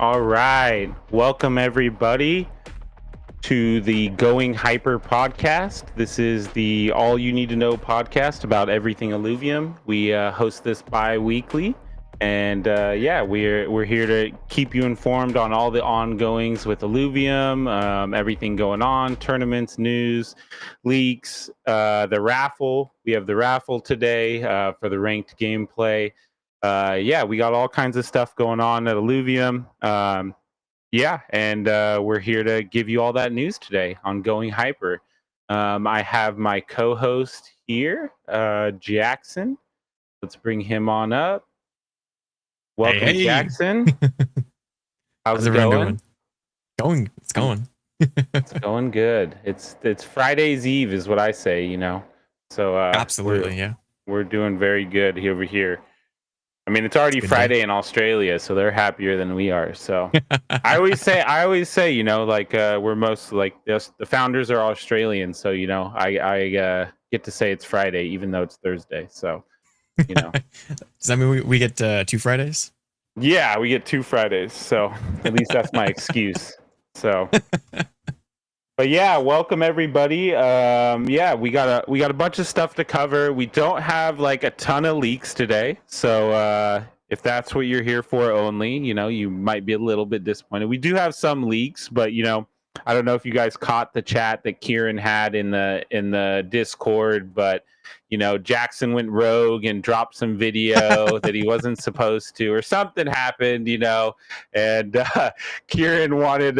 All right. Welcome, everybody, to the Going Hyper podcast. This is the All You Need to Know podcast about everything Illuvium. We host this bi-weekly. And we're here to keep you informed on all the ongoings with Illuvium, everything going on, tournaments, news, leaks, the raffle. We have the raffle today for the ranked gameplay. We got all kinds of stuff going on at Illuvium. We're here to give you all that news today on Going Hyper. I have my co-host here, Jackson. Let's bring him on up. Welcome, Hey. Jackson. How's it going? It's going. It's going good. It's Friday's Eve, is what I say. You know, so Absolutely, we're doing very good over here. I mean, it's already Friday in Australia, so they're happier than we are. So I always say, you know, like we're most like the founders are Australian, so you know, I get to say it's Friday even though it's Thursday. So, you know, does that mean we get 2 Fridays? Yeah, we get 2 Fridays. So at least that's my excuse. So, but yeah, welcome everybody. We got a bunch of stuff to cover. We don't have like a ton of leaks today, so if that's what you're here for only, you know, you might be a little bit disappointed. We do have some leaks, but you know, I don't know if you guys caught the chat that Kieran had in the Discord, but you know, Jackson went rogue and dropped some video that he wasn't supposed to, or something happened, you know, and Kieran wanted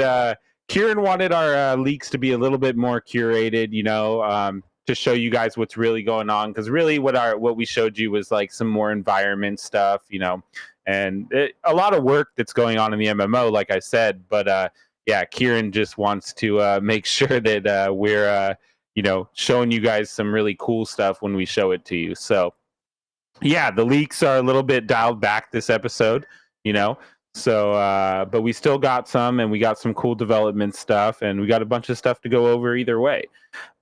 our leaks to be a little bit more curated, you know, to show you guys what's really going on. Because really, what we showed you was like some more environment stuff, you know, and a lot of work that's going on in the MMO, like I said. But Kieran just wants to make sure that we're you know, showing you guys some really cool stuff when we show it to you. So yeah, the leaks are a little bit dialed back this episode, you know. So, but we still got some, and we got some cool development stuff, and we got a bunch of stuff to go over either way.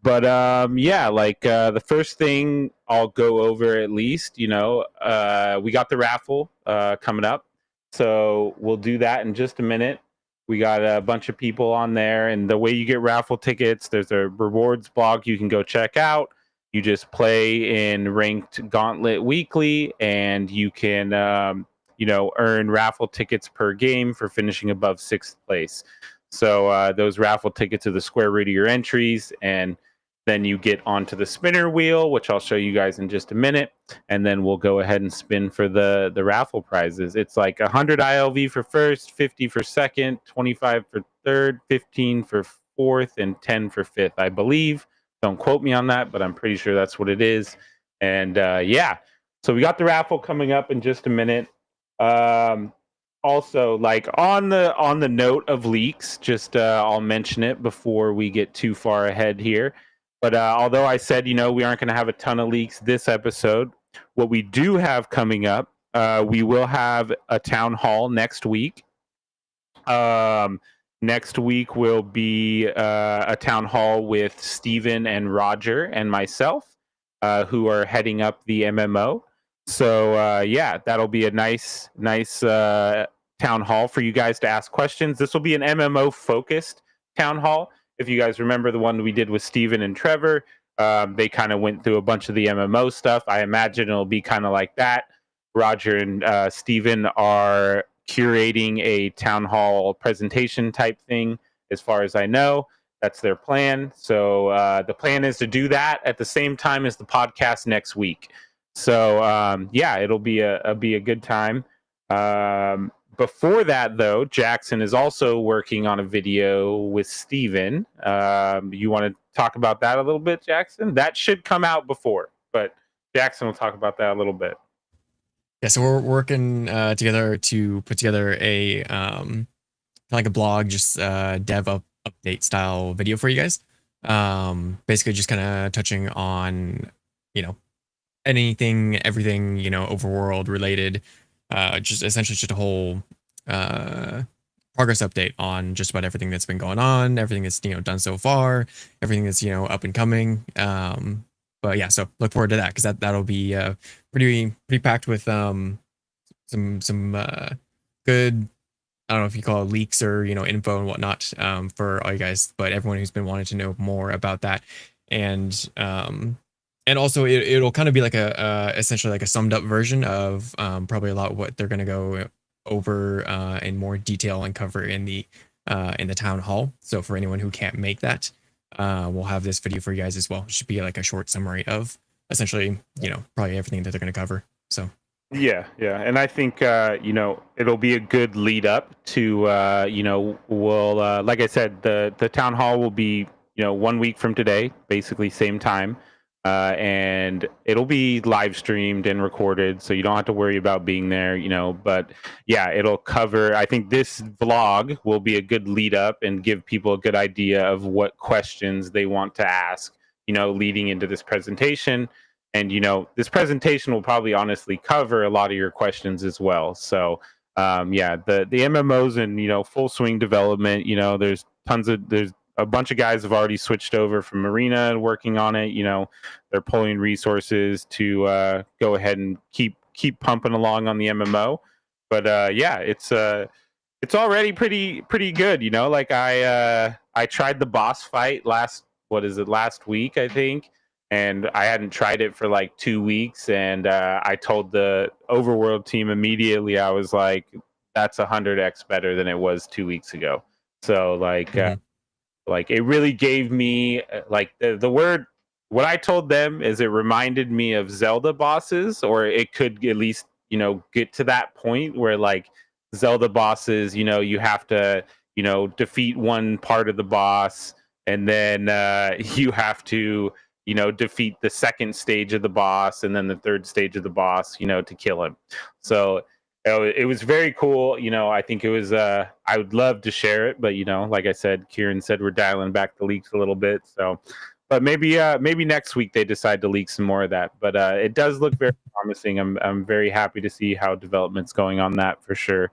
But the first thing I'll go over at least, you know, we got the raffle coming up, so we'll do that in just a minute. We got a bunch of people on there, and the way you get raffle tickets, there's a rewards blog you can go check out. You just play in ranked Gauntlet weekly, and you can earn raffle tickets per game for finishing above 6th place. So those raffle tickets are the square root of your entries, and then you get onto the spinner wheel, which I'll show you guys in just a minute, and then we'll go ahead and spin for the raffle prizes. It's like 100 ILV for first, 50 for second, 25 for third, 15 for fourth, and 10 for fifth, I believe. Don't quote me on that, but I'm pretty sure that's what it is. And so we got the raffle coming up in just a minute. Also, like on the note of leaks, just I'll mention it before we get too far ahead here. But although I said, you know, we aren't going to have a ton of leaks this episode, what we do have coming up, we will have a town hall next week. Next week will be a town hall with Steven and Roger and myself, who are heading up the MMO. So that'll be a nice town hall for you guys to ask questions. This will be an MMO focused town hall. If you guys remember the one we did with Steven and Trevor, they kind of went through a bunch of the MMO stuff. I imagine it'll be kind of like that. Roger and Steven are curating a town hall presentation type thing, as far as I know. That's their plan. So the plan is to do that at the same time as the podcast next week. So it'll be a good time. Before that, though, Jackson is also working on a video with Steven. You want to talk about that a little bit, Jackson? That should come out before, but Jackson will talk about that a little bit. Yeah, so we're working together to put together a like a blog, just dev update style video for you guys. Basically just kind of touching on, you know, anything, everything, you know, overworld related. Just essentially just a whole progress update on just about everything that's been going on, everything that's, you know, done so far, everything that's, you know, up and coming. But yeah, so look forward to that, because that'll be pretty packed with some good I don't know if you call it leaks or info and whatnot for all you guys, but everyone who's been wanting to know more about that, and also it'll kind of be like a essentially like a summed up version of probably a lot of what they're going to go over in more detail and cover in the town hall. So for anyone who can't make that, we'll have this video for you guys as well. It should be like a short summary of essentially probably everything that they're going to cover. So. Yeah, yeah, and I think it'll be a good lead up to we'll like I said, the town hall will be 1 week from today, basically same time, and it'll be live streamed and recorded, so you don't have to worry about being there, But yeah, it'll cover. I think this vlog will be a good lead up and give people a good idea of what questions they want to ask, leading into this presentation. And this presentation will probably honestly cover a lot of your questions as well. So yeah, the MMOs in full swing development. There's a bunch of guys have already switched over from Arena and working on it. They're pulling resources to go ahead and keep pumping along on the MMO. But yeah, it's already pretty good. Like I tried the boss fight last week, I think, and I hadn't tried it for like 2 weeks, and I told the Overworld team immediately. I was like, "That's 100x better than it was 2 weeks ago." So like it really gave me like the word. What I told them is it reminded me of Zelda bosses, or it could at least get to that point where like Zelda bosses, you have to defeat one part of the boss, and then you have to defeat the second stage of the boss and then the third stage of the boss, to kill him. So it was very cool. I think it was I would love to share it, but like I said, Kieran said we're dialing back the leaks a little bit. So but maybe next week they decide to leak some more of that. But it does look very promising. I'm very happy to see how development's going on that for sure.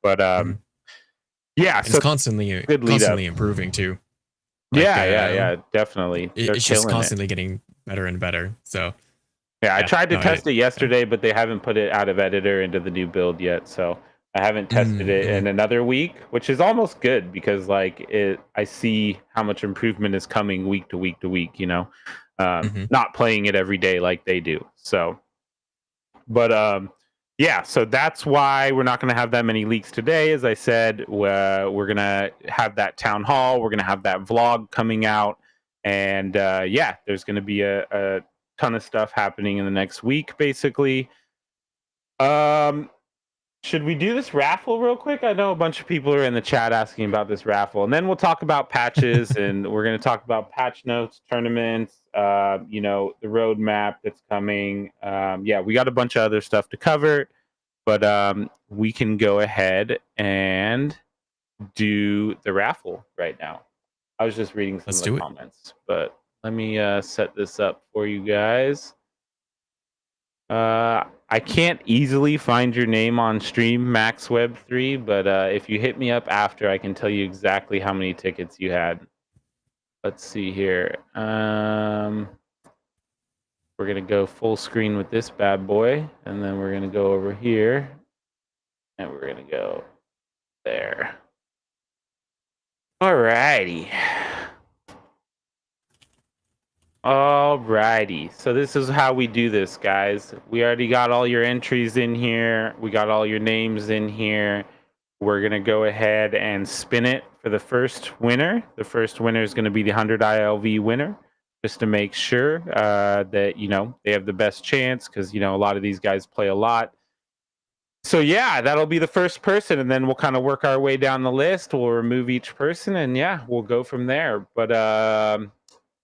But yeah, It's so constantly good lead up. improving too. Like, Yeah, definitely. It's just constantly getting better and better. So yeah, I tried to test it yesterday, but they haven't put it out of editor into the new build yet. So I haven't tested it in another week, which is almost good because like I see how much improvement is coming week to week to week. Not playing it every day like they do. So, but yeah, so that's why we're not going to have that many leaks today. As I said, we're going to have that town hall. We're going to have that vlog coming out, and yeah, there's going to be a ton of stuff happening in the next week, basically. Should we do this raffle real quick? I know a bunch of people are in the chat asking about this raffle, and then we'll talk about patches, and we're going to talk about patch notes, tournaments, the roadmap that's coming. Yeah, we got a bunch of other stuff to cover, but we can go ahead and do the raffle right now. I was just reading some of the comments, but let me set this up for you guys. I can't easily find your name on stream, MaxWeb3, but if you hit me up after, I can tell you exactly how many tickets you had. Let's see here. We're gonna go full screen with this bad boy, and then we're gonna go over here, and we're gonna go there. Alrighty. Alrighty, so this is how we do this, guys. We already got all your entries in here. We got all your names in here. We're gonna go ahead and spin it for the first winner. The first winner is gonna be the 100 ILV winner, just to make sure that they have the best chance, because a lot of these guys play a lot. So yeah, that'll be the first person, and then we'll kind of work our way down the list. We'll remove each person, and yeah, we'll go from there. But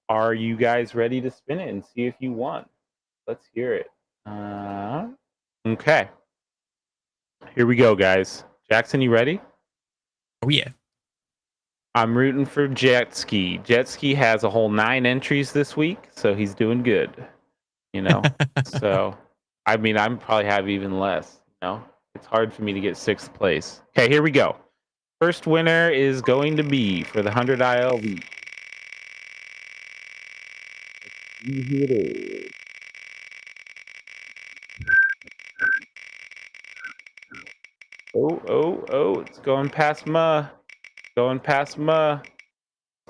are you guys ready to spin it and see if you won? Let's hear it. Okay. Here we go, guys. Jackson, you ready? Oh, yeah. I'm rooting for Jet Ski. Jet Ski has a whole 9 entries this week, so he's doing good. So, I mean, I probably have even less. It's hard for me to get 6th place. Okay, here we go. First winner is going to be for the 100 ILV. Here it is. Oh, it's going past Ma. Going past Ma.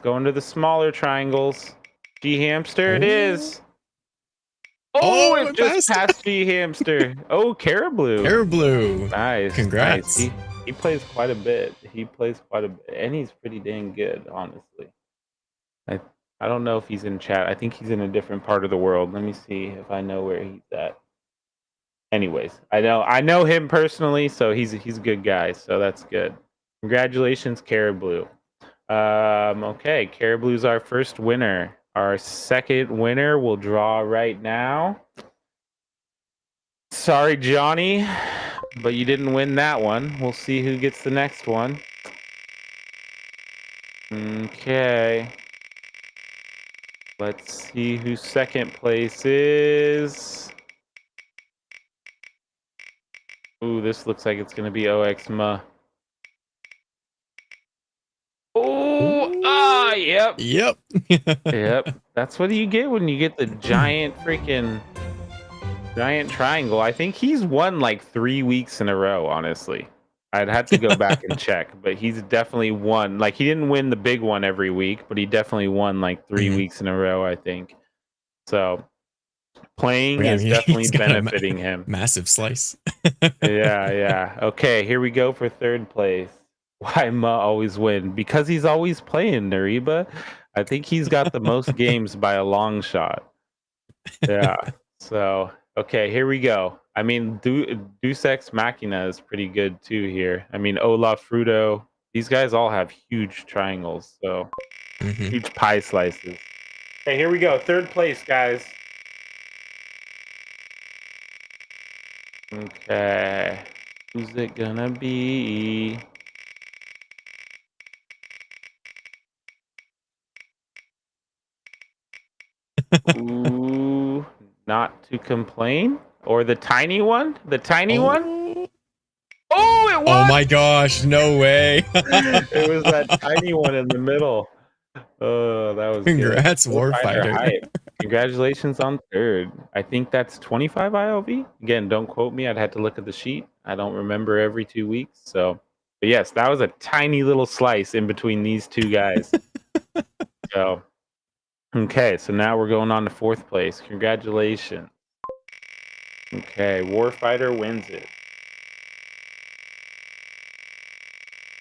Going to the smaller triangles. G Hamster, it is. Oh, it it just passed. passed G Hamster. Oh, Caribou. Blue. Nice. Congrats. Nice. He plays quite a bit. He plays quite a bit. And he's pretty dang good, honestly. I don't know if he's in chat. I think he's in a different part of the world. Let me see if I know where he's at. Anyways, I know him personally, so he's a good guy, so that's good. Congratulations, Caribou. Okay, Caribou's our first winner. Our second winner will draw right now. Sorry, Johnny, but you didn't win that one. We'll see who gets the next one. Okay. Let's see who second place is. Ooh, this looks like it's going to be OXMA. Oh, yep. Yep. That's what you get when you get the giant triangle. I think he's won like 3 weeks in a row, honestly. I'd have to go back and check, but he's definitely won. Like, he didn't win the big one every week, but he definitely won like 3 weeks in a row, I think. So playing is definitely benefiting him. Massive slice. Yeah. Okay, here we go for third place. Why Ma always win? Because he's always playing, Nariba. I think he's got the most games by a long shot. Yeah. So, okay, here we go. I mean, Deus Ex Machina is pretty good too here. I mean, Olaf Fruto. These guys all have huge triangles, so huge pie slices. Okay, here we go. Third place, guys. Okay. Who's it gonna be? Ooh, not to complain? Or the tiny one? The tiny one? Oh, it was! Oh my gosh, no way. It was that tiny one in the middle. Oh, that was Congrats, good. Warfighter. Congratulations on third. I think that's 25 ILV. Again, don't quote me. I'd have to look at the sheet. I don't remember every 2 weeks. So, but yes, that was a tiny little slice in between these two guys. So, okay, so now we're going on to fourth place. Congratulations. Okay, Warfighter wins it.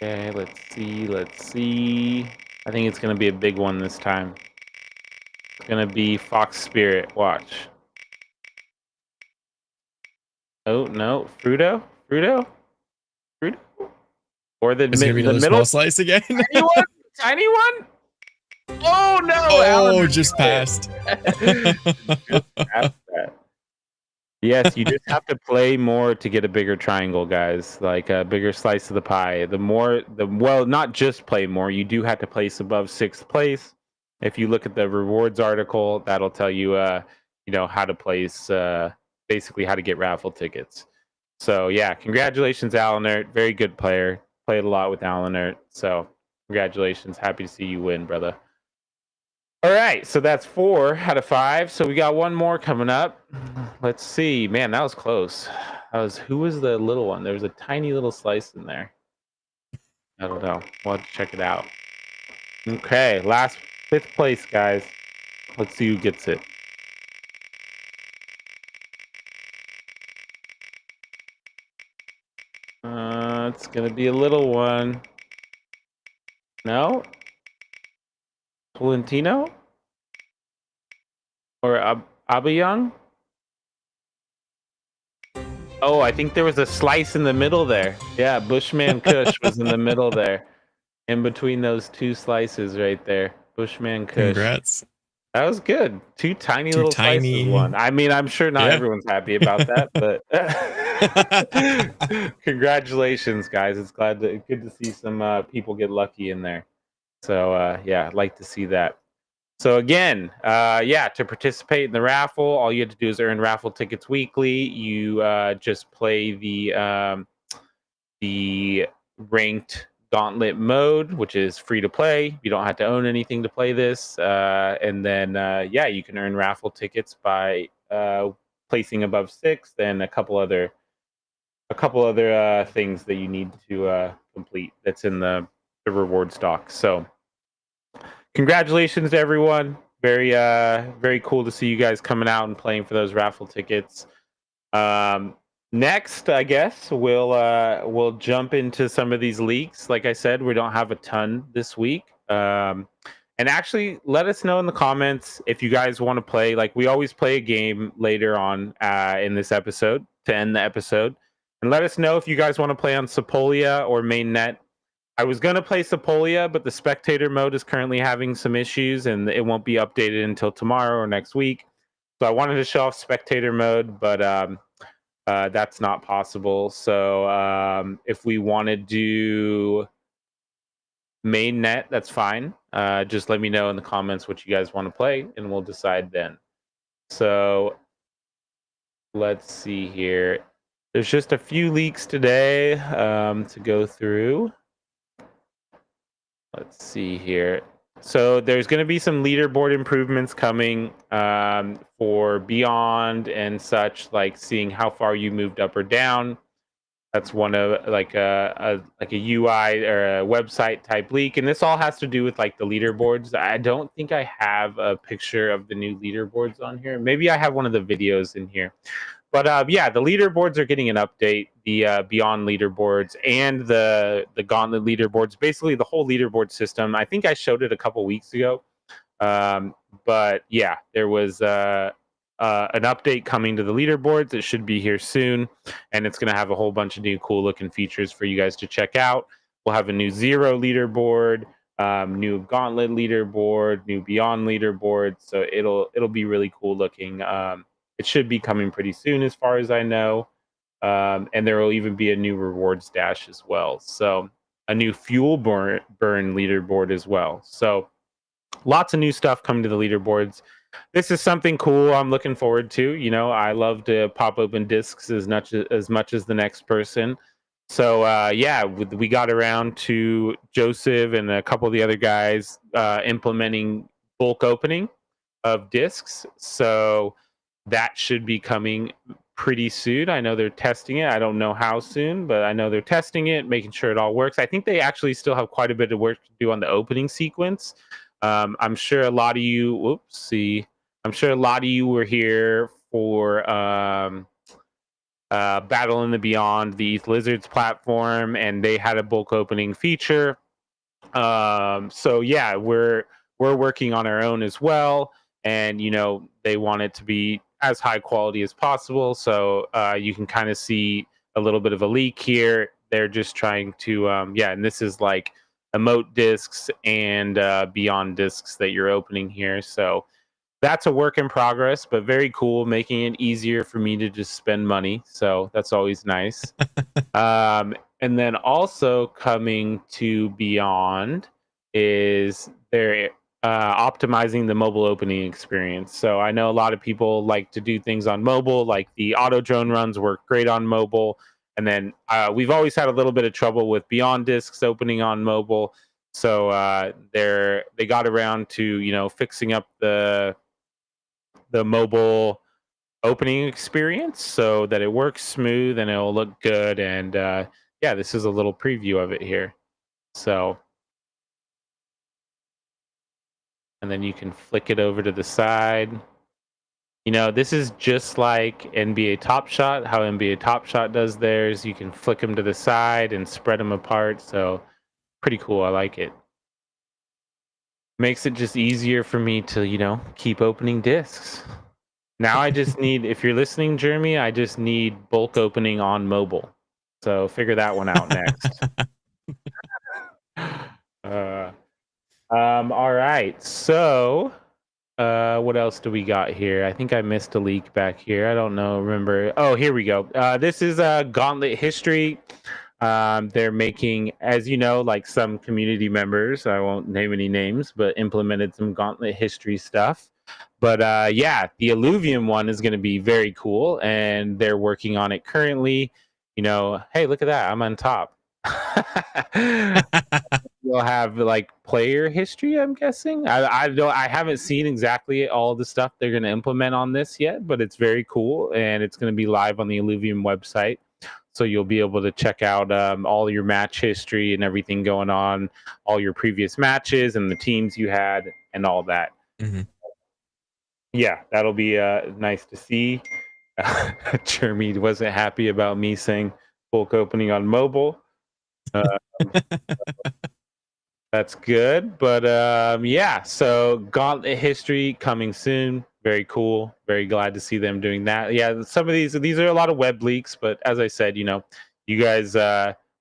Okay, let's see. I think it's going to be a big one this time. It's going to be Fox Spirit. Watch. Oh, no. Fruto? Or the middle small slice again? Tiny one? Tiny one? Oh, no. Oh, just passed. Just passed that. Yes, you just have to play more to get a bigger triangle, guys. Like a bigger slice of the pie. Well, not just play more. You do have to place above 6th place. If you look at the rewards article, that'll tell you, how to place, basically how to get raffle tickets. So yeah, congratulations, Alanert. Very good player. Played a lot with Alanert. So congratulations. Happy to see you win, brother. All right, so that's 4 out of 5. So we got one more coming up. Let's see. Man, that was close. Who was the little one? There was a tiny little slice in there. I don't know. We'll have to check it out. Okay, 5th place, guys. Let's see who gets it. It's gonna be a little one. No? Tolentino? Or Abayang? Oh, I think there was a slice in the middle there. Yeah, Bushman Kush was in the middle there. In between those two slices right there. Bushman Kush. Congrats. That was good. Two tiny little slices won. I mean, I'm sure not everyone's happy about that, but congratulations, guys. It's good to see some people get lucky in there. So yeah, I'd like to see that. So again, to participate in the raffle, all you have to do is earn raffle tickets weekly. You just play the ranked Gauntlet mode, which is free to play. You don't have to own anything to play this. And then, you can earn raffle tickets by placing above 6th and a couple other a couple other things that you need to complete that's in the reward stock. So congratulations to everyone. Very cool to see you guys coming out and playing for those raffle tickets. Next, I guess we'll jump into some of these leaks. Like I said, we don't have a ton this week. And actually, let us know in the comments if you guys want to play. Like we always play a game later on in this episode to end the episode, and let us know if you guys want to play on Sepolia or mainnet. I was going to play Sepolia, but the spectator mode is currently having some issues, and it won't be updated until tomorrow or next week. So I wanted to show off spectator mode, but that's not possible. So if we want to do mainnet, that's fine. Just let me know in the comments what you guys want to play, and we'll decide then. So let's see here. There's just a few leaks today to go through. Let's see here. So there's going to be some leaderboard improvements coming for Beyond and such, like seeing how far you moved up or down. That's one of like a UI or a website type leak, and this all has to do with like the leaderboards. I don't think I have a picture of the new leaderboards on here. Maybe I have one of the videos in here. But yeah, the leaderboards are getting an update. The Beyond leaderboards and the Gauntlet leaderboards, basically the whole leaderboard system. I think I showed it a couple weeks ago. But yeah, there was an update coming to the leaderboards. It should be here soon, and it's going to have a whole bunch of new cool looking features for you guys to check out. We'll have a new Zero leaderboard, new Gauntlet leaderboard, new Beyond leaderboard. So it'll be really cool looking. It should be coming pretty soon, as far as I know. And there will even be a new rewards dash as well. So a new fuel burn leaderboard as well. So lots of new stuff coming to the leaderboards. This is something cool I'm looking forward to. You know, I love to pop open discs as much as the next person. So yeah, we got around to Joseph and a couple of the other guys implementing bulk opening of discs. So that should be coming pretty soon. I know they're testing it. I don't know how soon, but I know they're testing it, making sure it all works. I think they actually still have quite a bit of work to do on the opening sequence. I'm sure a lot of you, I'm sure a lot of you were here for Battle in the Beyond, the ETH Lizards platform, and they had a bulk opening feature. So yeah, we're working on our own as well, and you know they want it to be as high quality as possible. So you can kind of see a little bit of a leak here. They're just trying to yeah, and this is like emote discs and Beyond discs that you're opening here. So that's a work in progress, but very cool, making it easier for me to just spend money. So that's always nice. And then also coming to Beyond is they're optimizing the mobile opening experience. So I know a lot of people like to do things on mobile, like the auto drone runs work great on mobile. And then we've always had a little bit of trouble with Beyond discs opening on mobile. So they got around to, you know, fixing up the mobile opening experience so that it works smooth and it'll look good. And yeah, this is a little preview of it here. So, and then you can flick it over to the side. You know, this is just like NBA Top Shot, how NBA Top Shot does theirs. You can flick them to the side and spread them apart. So pretty cool. I like it. Makes it just easier for me to, you know, keep opening discs. Now I just need, if you're listening, Jeremy, I just need bulk opening on mobile. So figure that one out next. All right. So what else do we got here? I think I missed a leak back here. I don't know. Remember. Oh, here we go. This is Gauntlet history. They're making, as you know, like some community members, I won't name any names, but implemented some Gauntlet history stuff. But yeah, the Illuvium one is going to be very cool, and they're working on it currently. You know, hey, look at that. I'm on top. You'll have like player history, I'm guessing. I haven't seen exactly all the stuff they're going to implement on this yet, but it's very cool, and it's going to be live on the Illuvium website. So you'll be able to check out all your match history and everything going on, all your previous matches and the teams you had and all that. Mm-hmm. Yeah, that'll be nice to see. Jeremy wasn't happy about me saying bulk opening on mobile. That's good, but yeah. So Gauntlet history coming soon. Very cool. Very glad to see them doing that. Yeah, some of these are a lot of web leaks, but as I said, you guys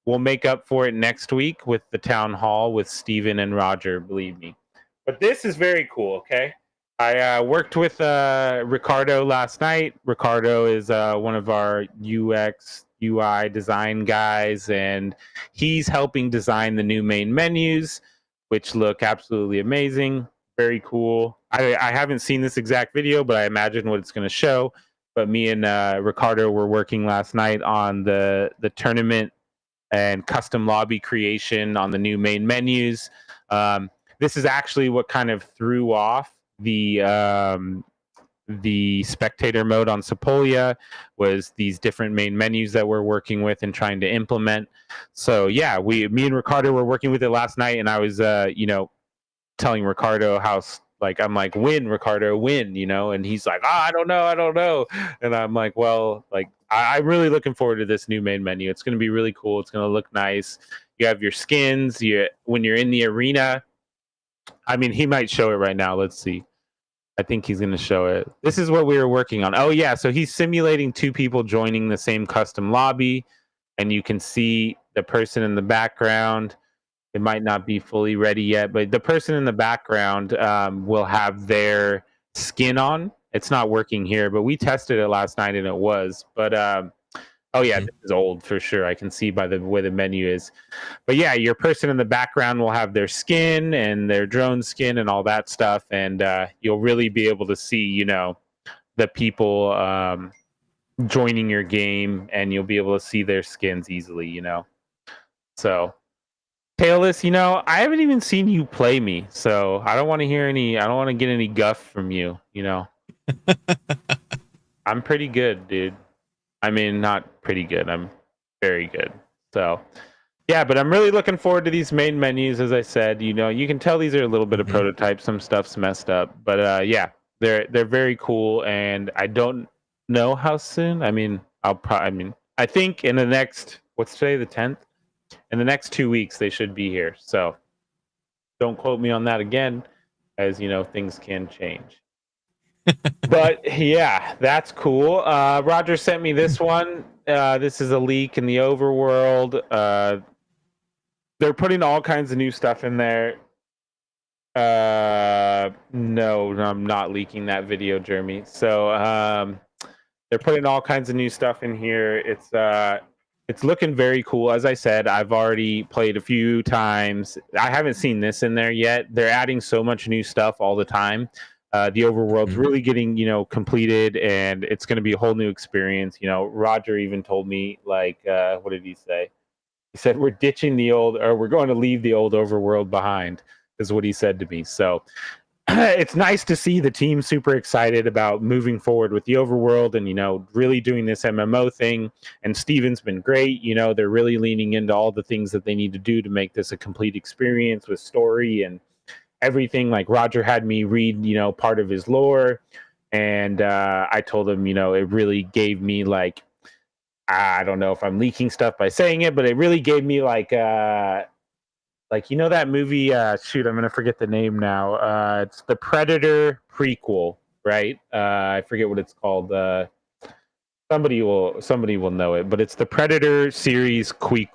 will make up for it next week with the town hall with Steven and Roger. Believe me. But this is very cool. Okay, I worked with Ricardo last night. Ricardo is one of our UX UI design guys, and he's helping design the new main menus, which look absolutely amazing. Very cool. I haven't seen this exact video, but I imagine what it's going to show. But me and Ricardo were working last night on the tournament and custom lobby creation on the new main menus. This is actually what kind of threw off the spectator mode on Sepolia, was these different main menus that we're working with and trying to implement. So yeah, me and Ricardo were working with it last night, and I was telling Ricardo how I'm like, win, Ricardo, win, and he's like, I don't know, and I'm like, well, like I'm really looking forward to this new main menu. It's going to be really cool. It's going to look nice. You have your skins. When you're in the arena, I mean, he might show it right now. Let's see. I think he's going to show it. This is what we were working on. Oh, yeah. So he's simulating two people joining the same custom lobby, and you can see the person in the background. It might not be fully ready yet, but the person in the background will have their skin on. It's not working here, but we tested it last night and it was. But oh, yeah, this is old for sure. I can see by the way the menu is. But yeah, your person in the background will have their skin and their drone skin and all that stuff. And you'll really be able to see, the people joining your game, and you'll be able to see their skins easily, So, Tailless, I haven't even seen you play me. So I don't want to get any guff from you, I'm pretty good, dude. I mean, not pretty good. I'm very good. So, yeah, but I'm really looking forward to these main menus. As I said, you can tell these are a little bit of prototypes. Some stuff's messed up, but yeah, they're very cool. And I don't know how soon. I mean, I think in the next, what's today, the 10th? In the next 2 weeks, they should be here. So, don't quote me on that again, as things can change. But yeah, that's cool. Roger sent me this one. This is a leak in the overworld. They're putting all kinds of new stuff in there. No, I'm not leaking that video, Jeremy. So they're putting all kinds of new stuff in here. It's looking very cool. As I said, I've already played a few times. I haven't seen this in there yet. They're adding so much new stuff all the time. The overworld's really getting, completed, and it's going to be a whole new experience. Roger even told me, like, what did he say? He said, we're going to leave the old overworld behind, is what he said to me. So it's nice to see the team super excited about moving forward with the overworld and, really doing this MMO thing. And Steven's been great. They're really leaning into all the things that they need to do to make this a complete experience with story and everything. Like Roger had me read, part of his lore, and I told him, it really gave me like, I don't know if I'm leaking stuff by saying it, but it really gave me like that movie. Shoot, I'm gonna forget the name now. It's the Predator prequel, right? I forget what it's called. Somebody will know it, but it's the Predator series prequel,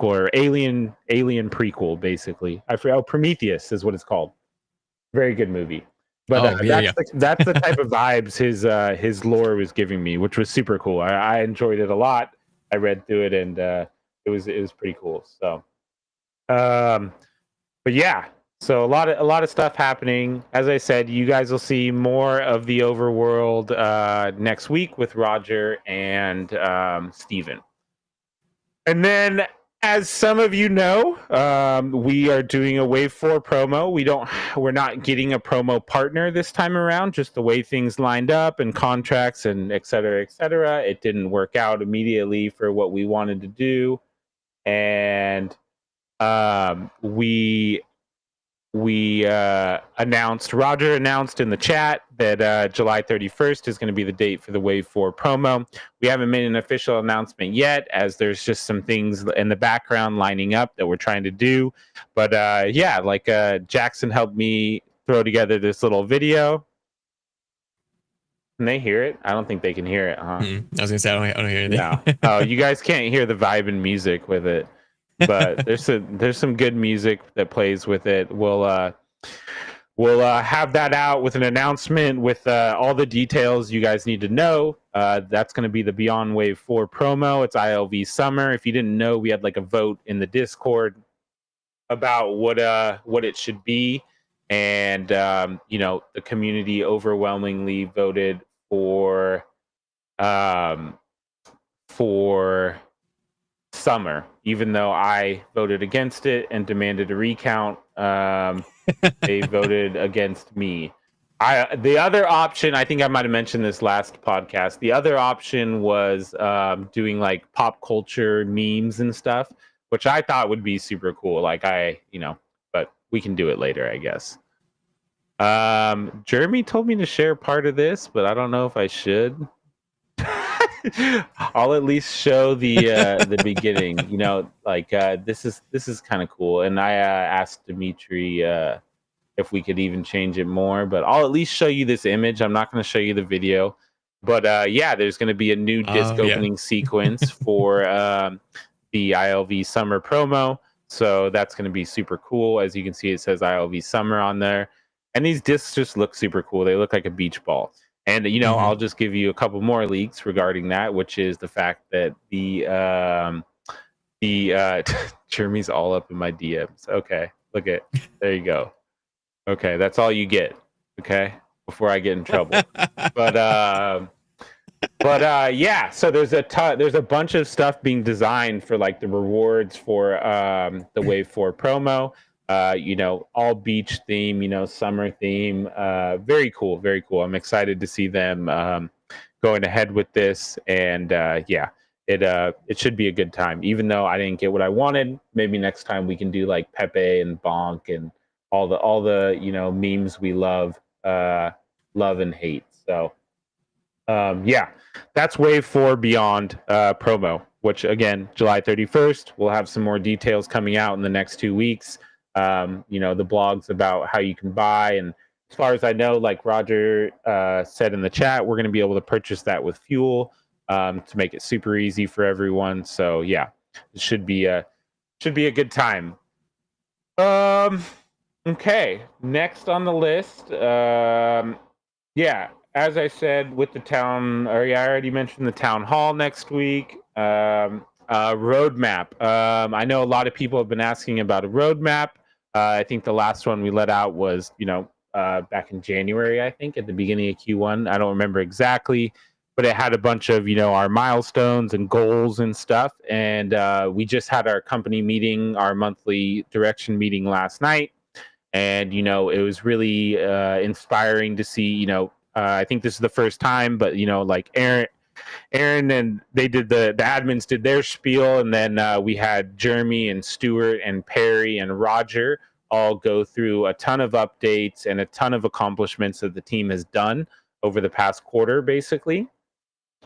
or alien prequel, basically. I forgot. Prometheus is what it's called. Very good movie. But that's the type of vibes his lore was giving me, which was super cool. I enjoyed it a lot. I read through it, and it was pretty cool. So, but yeah, so a lot of stuff happening. As I said, you guys will see more of the overworld next week with Roger and Steven. And then As some of you know, we are doing a Wave 4 promo. We're not getting a promo partner this time around, just the way things lined up and contracts and et cetera, et cetera. It didn't work out immediately for what we wanted to do. And we announced, Roger announced in the chat that July 31st is going to be the date for the Wave 4 promo. We haven't made an official announcement yet, as there's just some things in the background lining up that we're trying to do. But yeah, like Jackson helped me throw together this little video. Can they hear it? I don't think they can hear it, huh? I was gonna say I don't hear anything. No. Oh, you guys can't hear the vibe and music with it, but there's some good music that plays with it. We'll have that out with an announcement with all the details you guys need to know. That's going to be the Beyond Wave 4 promo. It's ILV Summer. If you didn't know, we had like a vote in the Discord about what it should be, and you know, the community overwhelmingly voted for Summer, even though I voted against it and demanded a recount. They voted against me. The other option, I think I might have mentioned this last podcast. The other option was doing like pop culture memes and stuff, which I thought would be super cool. Like but we can do it later, I guess. Jeremy told me to share part of this, but I don't know if I should. I'll at least show the beginning. You know, like this is kind of cool. And I asked Dimitri if we could even change it more, but I'll at least show you this image. I'm not going to show you the video, but yeah, there's going to be a new disc opening sequence for the ILV Summer promo. So that's going to be super cool. As you can see, it says ILV Summer on there, and these discs just look super cool. They look like a beach ball. And, you know, I'll just give you a couple more leaks regarding that, which is the fact that the Jeremy's all up in my DMs. Okay, there you go. Okay, that's all you get. Okay, before I get in trouble. but yeah, so there's a bunch of stuff being designed for like the rewards for the Wave 4 promo. You know, all beach theme, you know, summer theme. Very cool, very cool. I'm excited to see them going ahead with this, and yeah, it should be a good time. Even though I didn't get what I wanted, maybe next time we can do like Pepe and Bonk and all the you know, memes we love and hate. So yeah, that's Wave 4 Beyond promo, which again, July 31st. We'll have some more details coming out in the next 2 weeks. You know, the blogs about how you can buy, and as far as I know, like Roger said in the chat, we're going to be able to purchase that with fuel to make it super easy for everyone. So yeah, it should be a good time. Okay, next on the list, yeah, as I said, with the town, or yeah, I already mentioned the town hall next week. Roadmap. I know a lot of people have been asking about a roadmap. I think the last one we let out was, you know, back in January, I think, at the beginning of Q1. I don't remember exactly, but it had a bunch of, you know, our milestones and goals and stuff. And we just had our company meeting, our monthly direction meeting last night. And, you know, it was really inspiring to see, you know, I think this is the first time, but, you know, like Aaron and they did the admins did their spiel, and then we had Jeremy and Stuart and Perry and Roger all go through a ton of updates and a ton of accomplishments that the team has done over the past quarter, basically.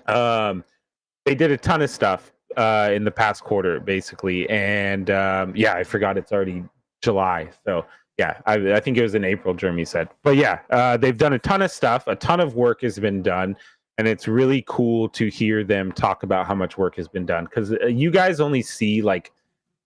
They did a ton of stuff in the past quarter, basically, and yeah, I forgot it's already July, so yeah, I think it was in April, Jeremy said. But yeah, they've done a ton of stuff. A ton of work has been done. And it's really cool to hear them talk about how much work has been done. Because you guys only see, like,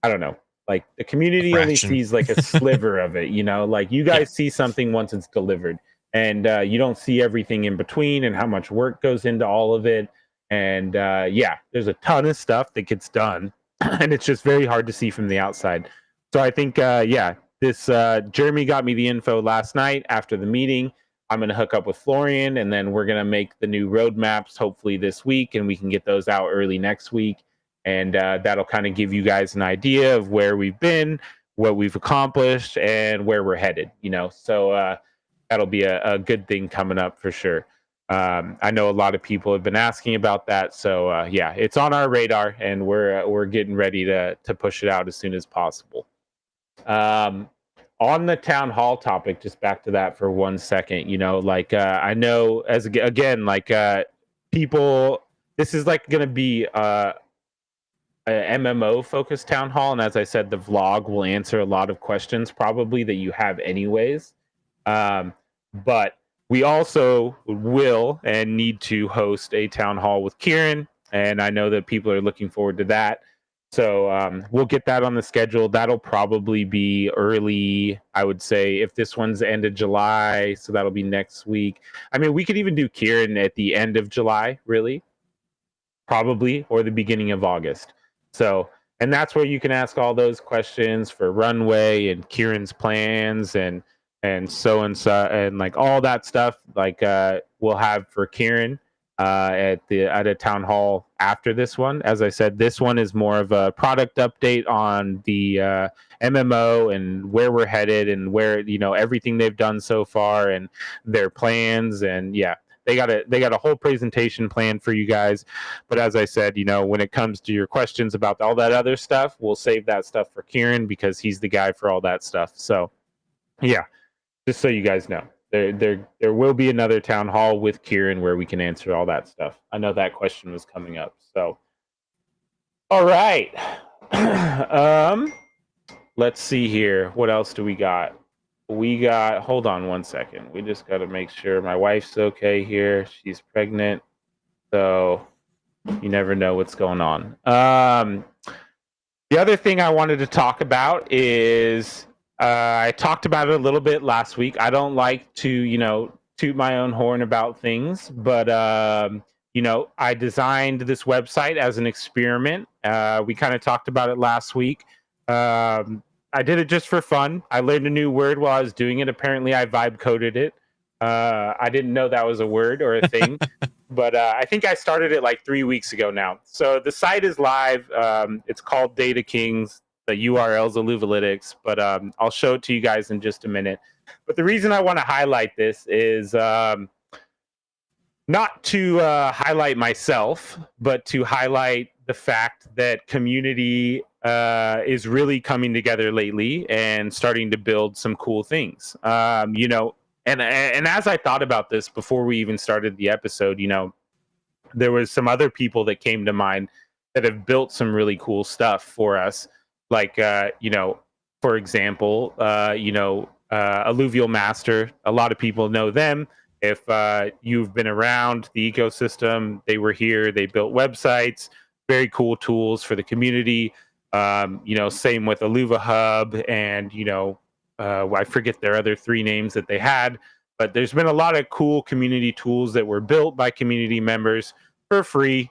I don't know, like the community only sees like a sliver of it, you know? Like you guys see something once it's delivered. And you don't see everything in between and how much work goes into all of it. And yeah, there's a ton of stuff that gets done. And it's just very hard to see from the outside. So I think, yeah, this Jeremy got me the info last night after the meeting. I'm going to hook up with Florian, and then we're going to make the new roadmaps hopefully this week, and we can get those out early next week. and that'll kind of give you guys an idea of where we've been, what we've accomplished, and where we're headed. So that'll be a good thing coming up for sure. I know a lot of people have been asking about that, so yeah, it's on our radar, and we're getting ready to push it out as soon as possible. On the town hall topic, just back to that for 1 second. I know people. This is like going to be a MMO focused town hall, and as I said, the vlog will answer a lot of questions probably that you have anyways. But we also will and need to host a town hall with Kieran, and I know that people are looking forward to that. So we'll get that on the schedule. That'll probably be early, I would say, if this one's end of July. So that'll be next week. I mean, we could even do Kieran at the end of July, really, probably, or the beginning of August. So, and that's where you can ask all those questions for Runway and Kieran's plans and so and like all that stuff. Like we'll have for Kieran at a town hall after this one. As I said, this one is more of a product update on the MMO and where we're headed and where everything they've done so far and their plans. And yeah, they got a whole presentation planned for you guys. But as I said, when it comes to your questions about all that other stuff, we'll save that stuff for Kieran because he's the guy for all that stuff. So yeah, just so you guys know. There will be another town hall with Kieran where we can answer all that stuff. I know that question was coming up. So, all right. Let's see here. What else do we got? Hold on 1 second. We just got to make sure my wife's okay here. She's pregnant. So you never know what's going on. The other thing I wanted to talk about is I talked about it a little bit last week. I don't like to, toot my own horn about things, but, I designed this website as an experiment. We kind of talked about it last week. I did it just for fun. I learned a new word while I was doing it. Apparently, I vibe coded it. I didn't know that was a word or a thing, but I think I started it like 3 weeks ago now. So the site is live. It's called Data Kings. The URL's Illuvitars, but I'll show it to you guys in just a minute. But the reason I want to highlight this is not to highlight myself, but to highlight the fact that community is really coming together lately and starting to build some cool things. And as I thought about this before we even started the episode, there was some other people that came to mind that have built some really cool stuff for us. Like, for example, Alluvial Master. A lot of people know them. If you've been around the ecosystem, they were here. They built websites, very cool tools for the community. Same with Illuvihub and, I forget their other three names that they had. But there's been a lot of cool community tools that were built by community members for free,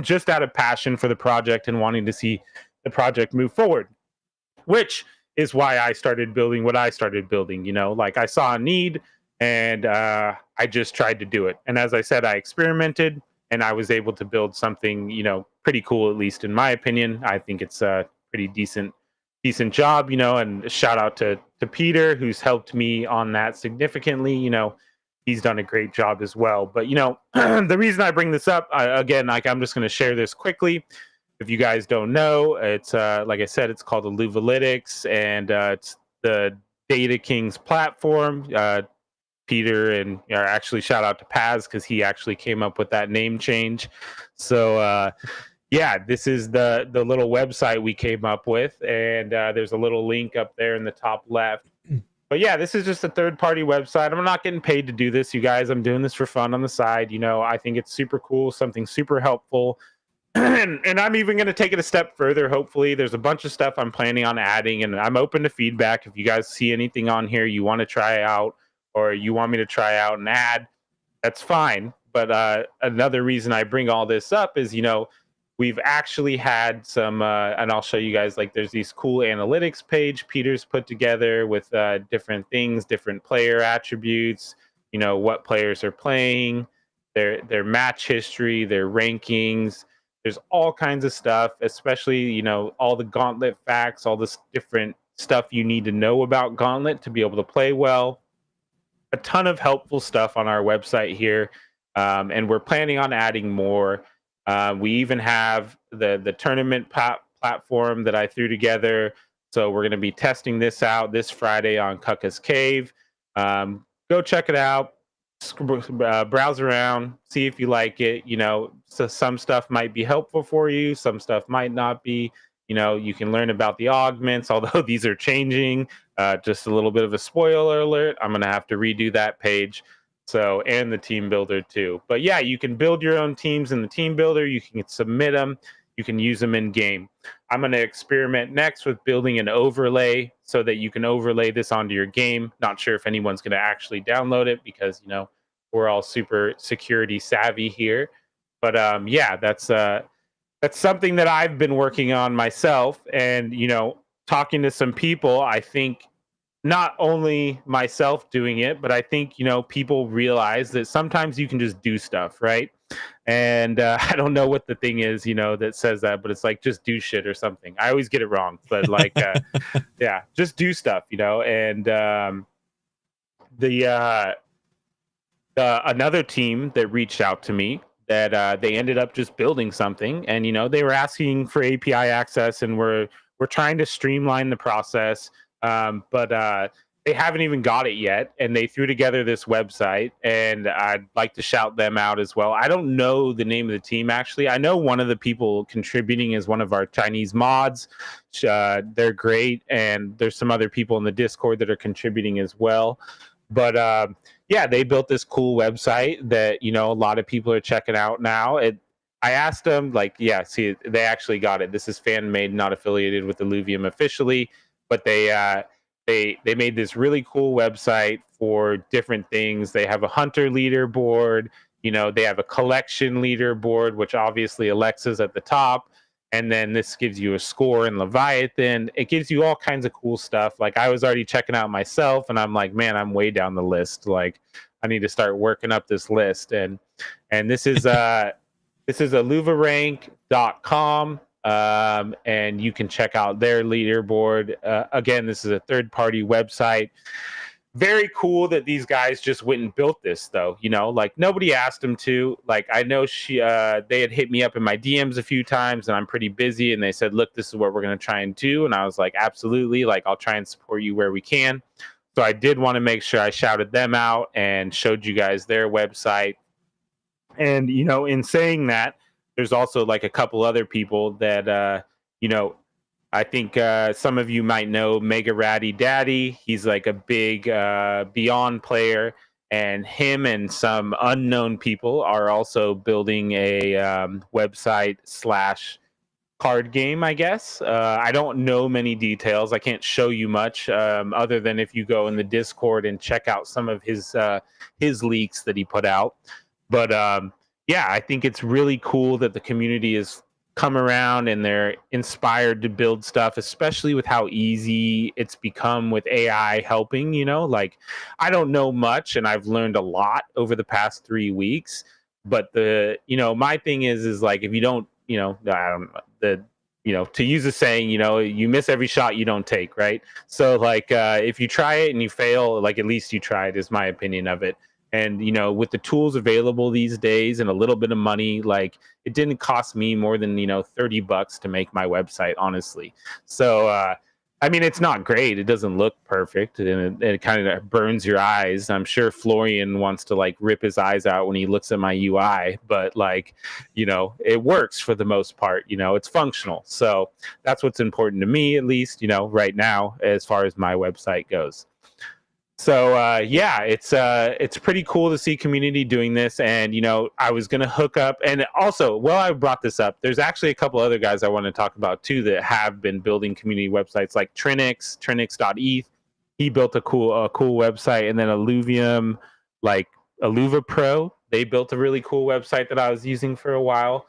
just out of passion for the project and wanting to see the project move forward, which is why I started building what I started building. Like I saw a need and I just tried to do it. And as I said, I experimented and I was able to build something, pretty cool, at least in my opinion. I think it's a pretty decent job, and shout out to Peter, who's helped me on that significantly. He's done a great job as well. But, the reason I bring this up, again, I'm just going to share this quickly. If you guys don't know, it's like I said, it's called Illuvitars, and it's the Data Kings platform. Peter and actually shout out to Paz because he actually came up with that name change. So yeah, this is the little website we came up with, and there's a little link up there in the top left. But yeah, this is just a third-party website. I'm not getting paid to do this, you guys. I'm doing this for fun on the side. I think it's super cool, something super helpful. And I'm even going to take it a step further. Hopefully, there's a bunch of stuff I'm planning on adding, and I'm open to feedback. If you guys see anything on here you want to try out or you want me to try out and add, that's fine. But another reason I bring all this up is, we've actually had some, and I'll show you guys, like there's these cool analytics page Peter's put together with different things, different player attributes, what players are playing, their match history, their rankings, There's all kinds of stuff, especially, you know, all the Gauntlet facts, all this different stuff you need to know about Gauntlet to be able to play well. A ton of helpful stuff on our website here, and we're planning on adding more. We even have the tournament platform that I threw together. So we're going to be testing this out this Friday on Kuka's Cave. Go check it out. Browse around, see if you like it. You know, so some stuff might be helpful for you, some stuff might not be. You know, you can learn about the augments, although these are changing. Just a little bit of a spoiler alert. I'm going to have to redo that page. So, and the team builder too. But yeah, you can build your own teams in the team builder. You can submit them. You can use them in game. I'm going to experiment next with building an overlay so that you can overlay this onto your game. Not sure if anyone's going to actually download it because, you know, we're all super security savvy here. But yeah, that's something that I've been working on myself. And, you know, talking to some people, I think not only myself doing it, but I think, you know, people realize that sometimes you can just do stuff, right? And I don't know what the thing is, you know, that says that, but it's like just do shit or something. I always get it wrong, but like, yeah, just do stuff, you know. And the another team that reached out to me that they ended up just building something, and you know, they were asking for API access, and we're trying to streamline the process, but they haven't even got it yet, and they threw together this website, and I'd like to shout them out as well. I don't know the name of the team actually. I know one of the people contributing is one of our Chinese mods. They're great, and there's some other people in the Discord that are contributing as well. But yeah, they built this cool website that, you know, a lot of people are checking out now. I asked them, like, yeah, see, they actually got it. This is fan made, not affiliated with Illuvium officially, but they made this really cool website for different things. They have a hunter leaderboard, you know, they have a collection leaderboard, which obviously Alexa's at the top. And then this gives you a score in Leviathan. It gives you all kinds of cool stuff. Like I was already checking out myself, and I'm like, man, I'm way down the list. Like I need to start working up this list. And this is illuvirank.com. And you can check out their leaderboard. Again, this is a third-party website. Very cool that these guys just went and built this, though. You know, like nobody asked them to. Like I know they had hit me up in my DMs a few times, and I'm pretty busy. And they said, "Look, this is what we're going to try and do." And I was like, "Absolutely! Like I'll try and support you where we can." So I did want to make sure I shouted them out and showed you guys their website. And you know, in saying that, there's also like a couple other people that you know, I think some of you might know Mega Ratty Daddy. He's like a big Beyond player, and him and some unknown people are also building a website / card game, I guess. I don't know many details. I can't show you much other than if you go in the Discord and check out some of his leaks that he put out. But yeah, I think it's really cool that the community is come around and they're inspired to build stuff, especially with how easy it's become with AI helping. You know, like I don't know much, and I've learned a lot over the past 3 weeks. But you know, my thing is like if you don't, you know, I don't you know, to use a saying, you know, you miss every shot you don't take, right? So like if you try it and you fail, like at least you tried, is my opinion of it. And you know, with the tools available these days and a little bit of money, like it didn't cost me more than, you know, $30 to make my website, honestly. So I mean, it's not great. It doesn't look perfect, and it kind of burns your eyes. I'm sure Florian wants to like rip his eyes out when he looks at my UI, but like, you know, it works for the most part. You know, it's functional. So that's what's important to me, at least, you know, right now, as far as my website goes. So yeah, it's pretty cool to see community doing this. And you know, I was gonna hook up, and also, well, I brought this up. There's actually a couple other guys I want to talk about too that have been building community websites, like Trinix.eth. He built a cool website, and then Illuvium, like Illuvipro, they built a really cool website that I was using for a while.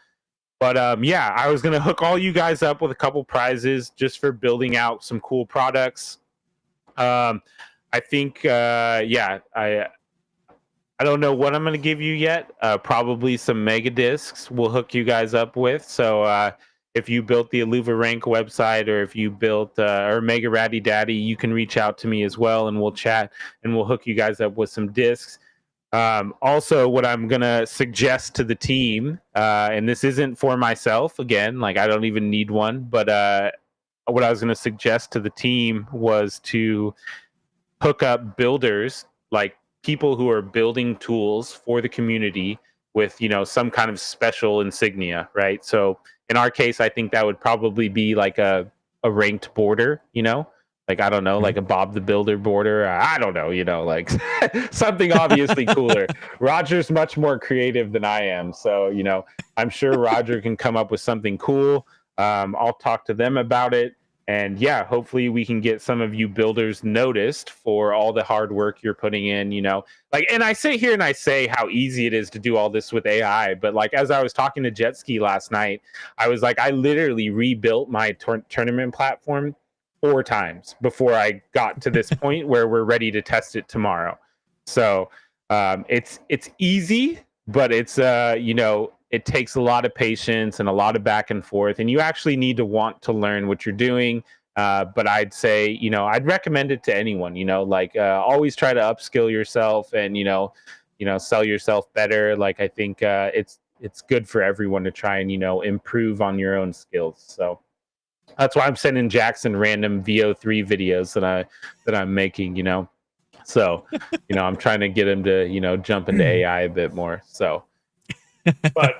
But yeah, I was gonna hook all you guys up with a couple prizes just for building out some cool products. I think, yeah, I don't know what I'm going to give you yet. Probably some mega discs we'll hook you guys up with. So if you built the Illuvirank website, or if you built or Mega Ratty Daddy, you can reach out to me as well, and we'll chat and we'll hook you guys up with some discs. Also, what I'm gonna suggest to the team, and this isn't for myself, again, like I don't even need one, but what I was gonna suggest to the team was to hook up builders, like people who are building tools for the community with, some kind of special insignia, right? So in our case, I think that would probably be like a ranked border, like I don't know, like a Bob the Builder border. I don't know, like something obviously cooler. Roger's much more creative than I am, so I'm sure Roger can come up with something cool. I'll talk to them about it. And yeah, hopefully we can get some of you builders noticed for all the hard work you're putting in, and I sit here and I say how easy it is to do all this with AI. But like, as I was talking to Jetski last night, I was like, I literally rebuilt my tournament platform 4 times before I got to this point where we're ready to test it tomorrow. So it's easy, but it's it takes a lot of patience and a lot of back and forth, and you actually need to want to learn what you're doing. But I'd say, I'd recommend it to anyone, always try to upskill yourself and, sell yourself better. Like, I think it's good for everyone to try and, improve on your own skills. So that's why I'm sending Jackson random VO3 videos that I'm making, So, I'm trying to get him to, jump into AI a bit more. So, but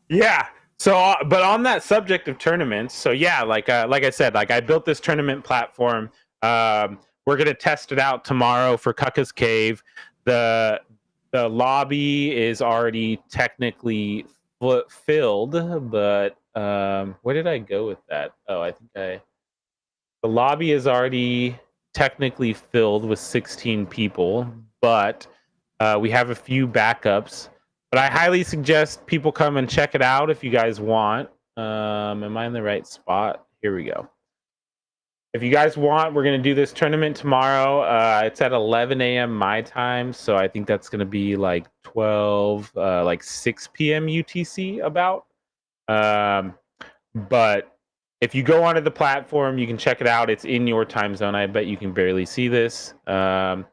yeah. So, but on that subject of tournaments, so yeah, like I said, like I built this tournament platform. We're gonna test it out tomorrow for Kuka's Cave. The lobby is already technically filled, but where did I go with that? Oh, I think the lobby is already technically filled with 16 people, but we have a few backups. But I highly suggest people come and check it out if you guys want. Am I in the right spot? Here we go. If you guys want, we're going to do this tournament tomorrow. It's at 11 a.m. my time, so I think that's going to be like 6 p.m. UTC about. But if you go onto the platform, you can check it out. It's in your time zone. I bet you can barely see this. But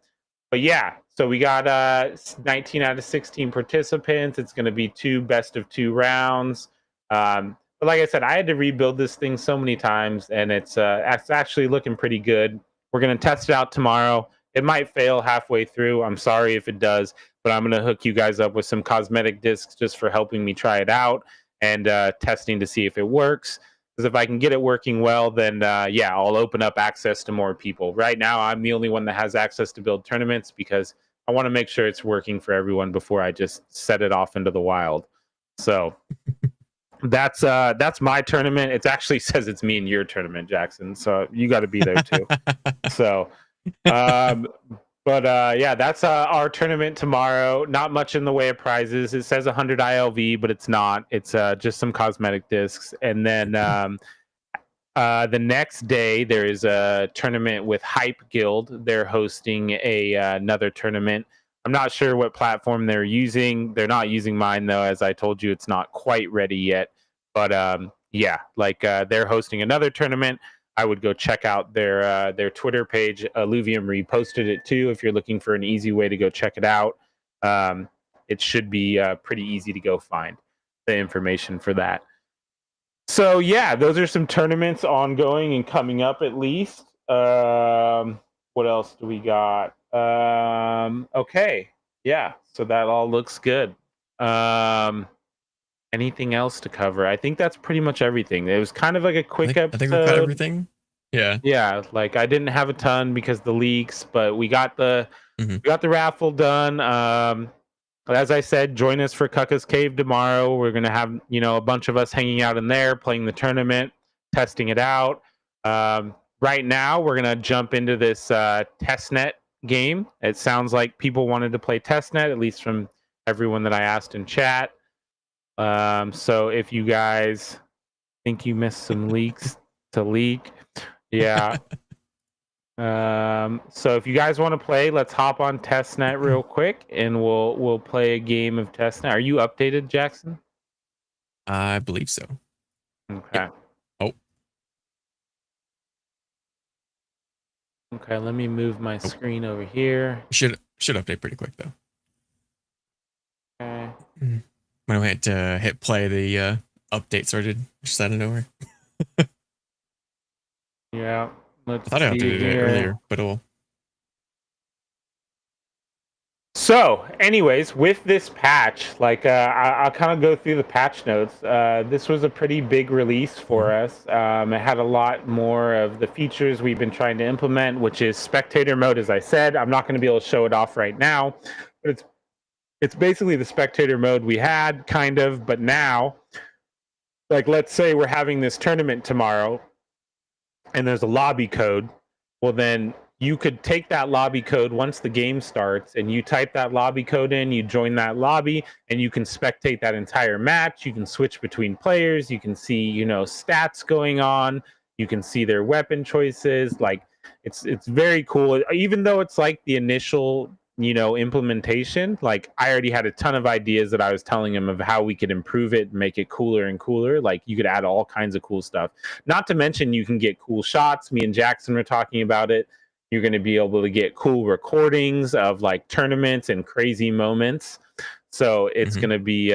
yeah, so we got 19 out of 16 participants. It's going to be 2 best of 2 rounds. But like I said, I had to rebuild this thing so many times, and it's actually looking pretty good. We're going to test it out tomorrow. It might fail halfway through. I'm sorry if it does, but I'm going to hook you guys up with some cosmetic discs just for helping me try it out and testing to see if it works. Because if I can get it working well, then yeah, I'll open up access to more people. Right now, I'm the only one that has access to build tournaments because I want to make sure it's working for everyone before I just set it off into the wild. So that's my tournament. It actually says it's me and your tournament, Jackson. So you got to be there too. So, but yeah, that's our tournament tomorrow. Not much in the way of prizes. It says 100 ILV, but it's not. It's just some cosmetic discs. And then the next day, there is a tournament with Hype Guild. They're hosting another tournament. I'm not sure what platform they're using. They're not using mine, though. As I told you, it's not quite ready yet. But yeah, like they're hosting another tournament. I would go check out their Twitter page. Illuvium reposted it too. If you're looking for an easy way to go check it out, it should be pretty easy to go find the information for that. So yeah, those are some tournaments ongoing and coming up at least. What else do we got? Okay, yeah. So that all looks good. Anything else to cover? I think that's pretty much everything. It was kind of like a quick episode. I think we got everything. Yeah. Yeah, like I didn't have a ton because the leaks, but we got the raffle done. As I said, join us for Kuka's Cave tomorrow. We're gonna have a bunch of us hanging out in there, playing the tournament, testing it out. Right now, we're gonna jump into this testnet game. It sounds like people wanted to play testnet, at least from everyone that I asked in chat. So if you guys think you missed some leaks to leak, yeah. So if you guys want to play, let's hop on testnet real quick, and we'll play a game of testnet. Are you updated, Jackson? I believe so. Okay. Yep. Oh. Okay, let me move my screen over here. Should update pretty quick though. Okay. When I went to hit play, the update started just out of nowhere. Yeah. I thought I updated it earlier, but oh well. So, anyways, with this patch, like I'll kind of go through the patch notes. This was a pretty big release for us. It had a lot more of the features we've been trying to implement, which is spectator mode. As I said, I'm not going to be able to show it off right now, but it's basically the spectator mode we had, kind of. But now, like, let's say we're having this tournament tomorrow, and there's a lobby code. Well, then you could take that lobby code once the game starts, and you type that lobby code in, you join that lobby, and you can spectate that entire match. You can switch between players. You can see, you know, stats going on. You can see their weapon choices. Like, it's very cool. Even though it's like the initial, you know, implementation, like I already had a ton of ideas that I was telling him of how we could improve it, make it cooler and cooler. Like, you could add all kinds of cool stuff. Not to mention, you can get cool shots. Me and Jackson were talking about it. You're going to be able to get cool recordings of like tournaments and crazy moments. So it's going to be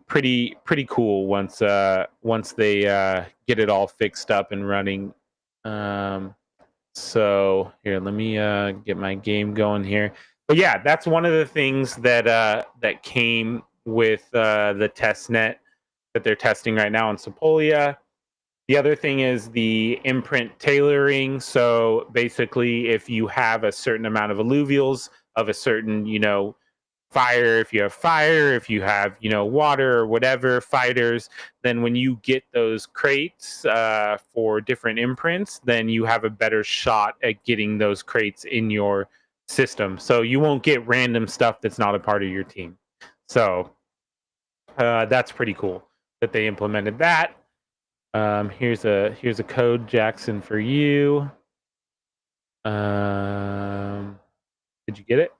pretty cool once they get it all fixed up and running. So here, let me get my game going here. But yeah, that's one of the things that came with the test net that they're testing right now in Sepolia. The other thing is the imprint tailoring. So basically, if you have a certain amount of alluvials of a certain, you know, fire, if you have, you know, water or whatever fighters, then when you get those crates for different imprints, then you have a better shot at getting those crates in your system. So you won't get random stuff that's not a part of your team. So that's pretty cool that they implemented that. Here's a code, Jackson, for you. Did you get it?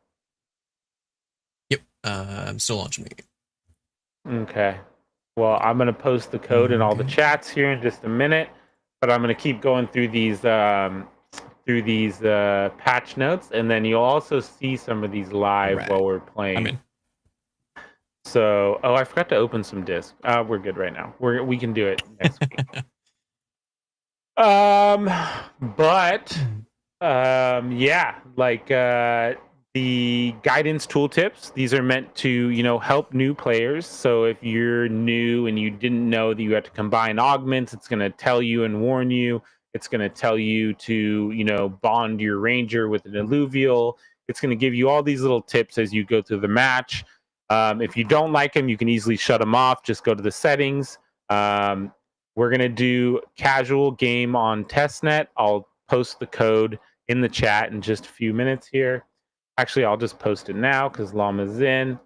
Yep. I'm still launching the game. Okay. Well, I'm gonna post the code in all the chats here in just a minute, but I'm gonna keep going through these patch notes, and then you'll also see some of these live while we're playing. I'm in. So, oh, I forgot to open some discs. We're good right now. We can do it next week. Yeah, like the guidance tooltips, these are meant to, you know, help new players. So if you're new and you didn't know that you had to combine augments, it's going to tell you and warn you. It's going to tell you to, you know, bond your ranger with an alluvial. It's going to give you all these little tips as you go through the match. If you don't like them, you can easily shut them off. Just go to the settings. We're going to do casual game on testnet. I'll post the code in the chat in just a few minutes here. Actually, I'll just post it now because Llama's in.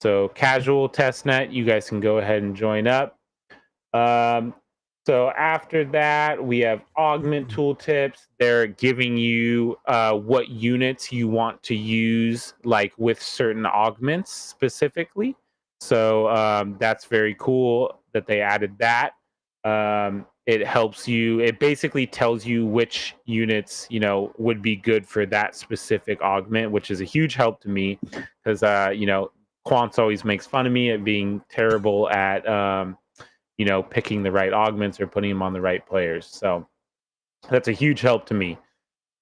So casual testnet, you guys can go ahead and join up. So after that, we have augment tooltips. They're giving you what units you want to use, like with certain augments specifically. So that's very cool that they added that. It helps you. It basically tells you which units, you know, would be good for that specific augment, which is a huge help to me because, you know, Quants always makes fun of me at being terrible at, you know, picking the right augments or putting them on the right players. So that's a huge help to me.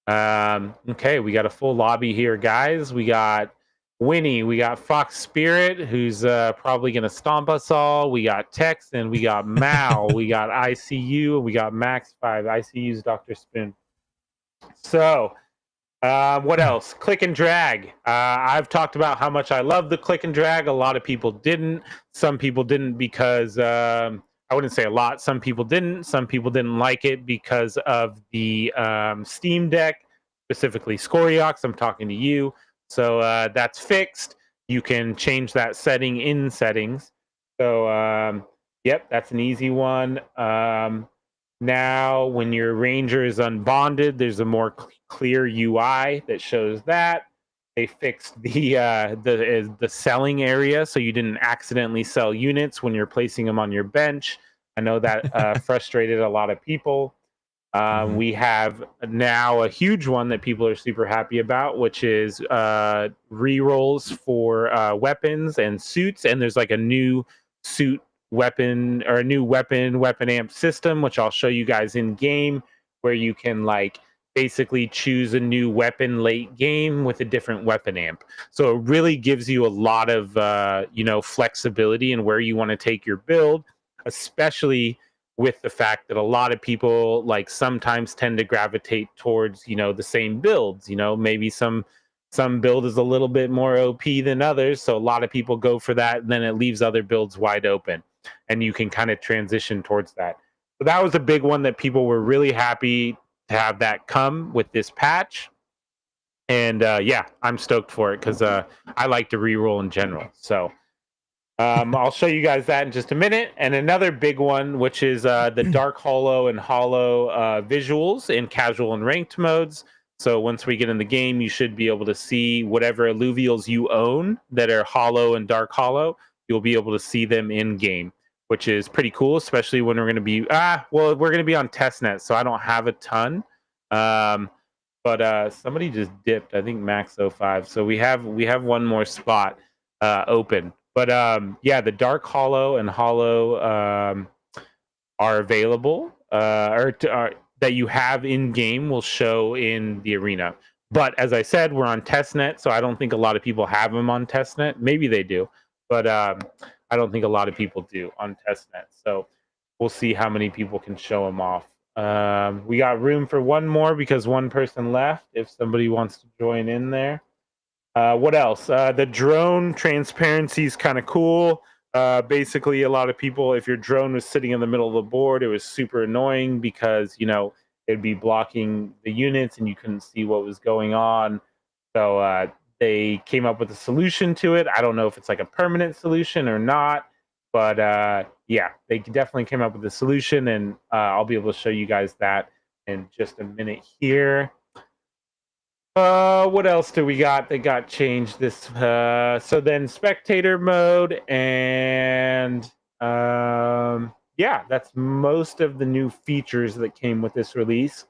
Okay, we got a full lobby here, guys. We got Winnie, we got Fox Spirit, who's probably going to stomp us all. We got Tex, and we got Mal. We got ICU, and we got Max 5. ICU's Dr. Spoon. So, what else? Click and drag. I've talked about how much I love the click and drag. A lot of people didn't. Some people didn't because I wouldn't say a lot. Some people didn't. Some people didn't like it because of the Steam Deck, specifically Scoriox. I'm talking to you. So that's fixed. You can change that setting in settings. So, yep, that's an easy one. Now, when your ranger is unbonded, there's a more clear UI that shows that. They fixed the selling area, so you didn't accidentally sell units when you're placing them on your bench. I know that frustrated a lot of people. We have now a huge one that people are super happy about, which is re-rolls for weapons and suits. And there's like a new suit weapon or a new weapon amp system, which I'll show you guys in game, where you can like basically choose a new weapon late game with a different weapon amp. So it really gives you a lot of flexibility in where you want to take your build, especially with the fact that a lot of people like sometimes tend to gravitate towards the same builds. Maybe some build is a little bit more OP than others, so a lot of people go for that, and then it leaves other builds wide open, and you can kind of transition towards that. So that was a big one that people were really happy to have that come with this patch. And yeah, I'm stoked for it because I like to reroll in general. So I'll show you guys that in just a minute. And another big one, which is the Dark Hollow and Hollow visuals in casual and ranked modes. So once we get in the game, you should be able to see whatever alluvials you own that are Hollow and Dark Hollow. You'll be able to see them in game, which is pretty cool, especially when we're going to be we're going to be on testnet, so I don't have a ton. But somebody just dipped. I think Max05. So we have one more spot open. But yeah, the Dark Hollow and Hollow are available, that you have in game will show in the arena. But as I said, we're on testnet, so I don't think a lot of people have them on testnet. Maybe they do, but I don't think a lot of people do on testnet. So we'll see how many people can show them off. We got room for one more because one person left. If somebody wants to join in there. What else? The drone transparency is kind of cool. Basically, a lot of people, if your drone was sitting in the middle of the board, it was super annoying because it'd be blocking the units and you couldn't see what was going on. So they came up with a solution to it. I don't know if it's like a permanent solution or not, but yeah, they definitely came up with a solution, and I'll be able to show you guys that in just a minute here. What else do we got that got changed this? So then spectator mode, and yeah, that's most of the new features that came with this release.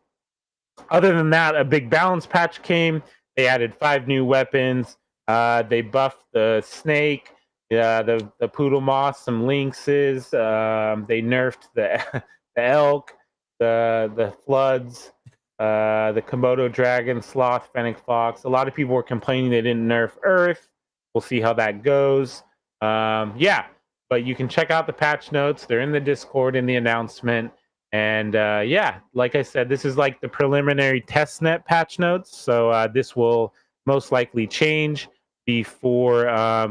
Other than that, a big balance patch came. They added 5 new weapons. They buffed the snake, the poodle moss, some lynxes. They nerfed the the elk, the floods, the Komodo dragon, sloth, fennec fox. A lot of people were complaining they didn't nerf Earth. We'll see how that goes. Yeah, but you can check out the patch notes. They're in the Discord in the announcement. And yeah, like I said, this is like the preliminary testnet patch notes. So this will most likely change before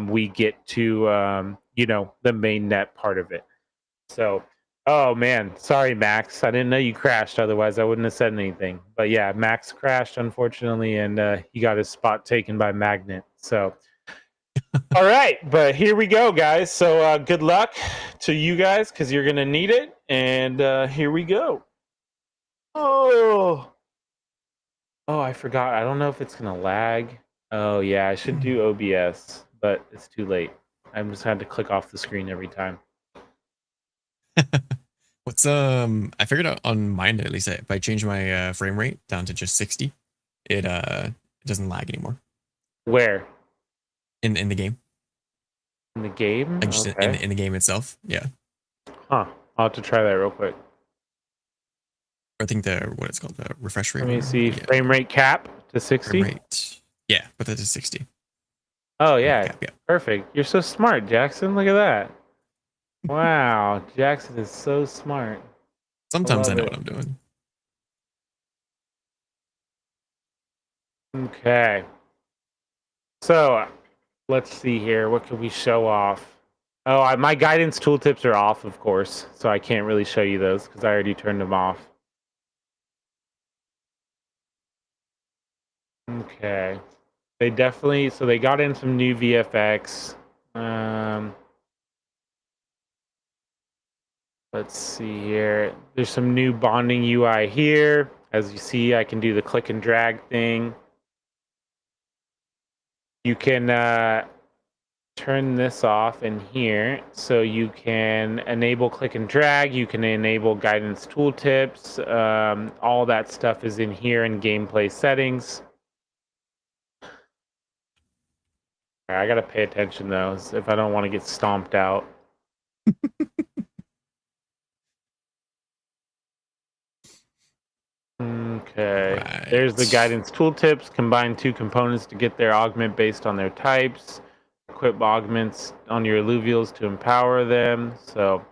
we get to the main net part of it. So, oh man, sorry Max, I didn't know you crashed. Otherwise, I wouldn't have said anything. But yeah, Max crashed unfortunately, and he got his spot taken by Magnet. So. All right, but here we go, guys. So good luck to you guys because you're gonna need it. And here we go. Oh, I forgot. I don't know if it's gonna lag. Oh yeah, I should do OBS, but it's too late. I'm just had to click off the screen every time. What's I figured out on mine at least if I change my frame rate down to just 60, it doesn't lag anymore. Where? In the game. In the game? Like just okay. in the game itself. Yeah. Huh. I'll have to try that real quick. I think what it's called, the refresh rate. Let me see. Yeah. Frame rate cap to 60. Frame rate. Yeah, put that to 60. Oh yeah. Cap, yeah. Perfect. You're so smart, Jackson. Look at that. Wow, Jackson is so smart. Sometimes I know what I'm doing. Okay. So let's see here. What can we show off? Oh, my guidance tooltips are off, of course, so I can't really show you those because I already turned them off. Okay. They definitely, so they got in some new VFX. Let's see here. There's some new bonding UI here. As you see, I can do the click and drag thing. You can turn this off in here, so you can enable click and drag. You can enable guidance tooltips. All that stuff is in here in gameplay settings. I gotta pay attention though, if I don't want to get stomped out. Okay, Right. there's the guidance tooltips. Combine two components to get their augment based on their types. Equip augments on your alluvials to empower them. So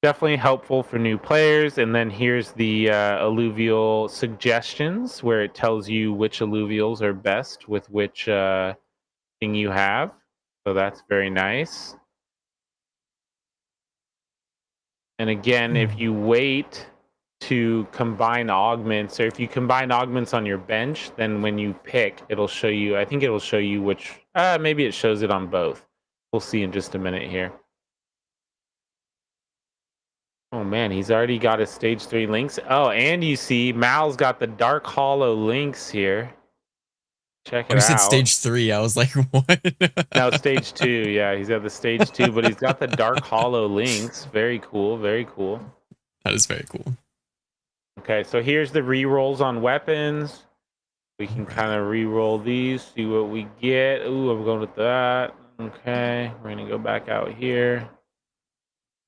definitely helpful for new players. And then here's the alluvial suggestions, where it tells you which alluvials are best with which thing you have. So that's very nice. And again, if you wait to combine augments, or if you combine augments on your bench, then when you pick, it'll show you, I think it'll show you which, maybe it shows it on both. We'll see in just a minute here. Oh man, he's already got his stage 3 links. Oh, and you see Mal's got the Dark Hollow links here. Check Oh, it you said out. stage 3. I was like, what? No, stage 2. Yeah, he's got the stage 2, but he's got the Dark Hollow links. Very cool, very cool. That is very cool. Okay, so here's the rerolls on weapons. We can kind of re-roll these, see what we get. Ooh, I'm going with that. Okay, we're gonna go back out here.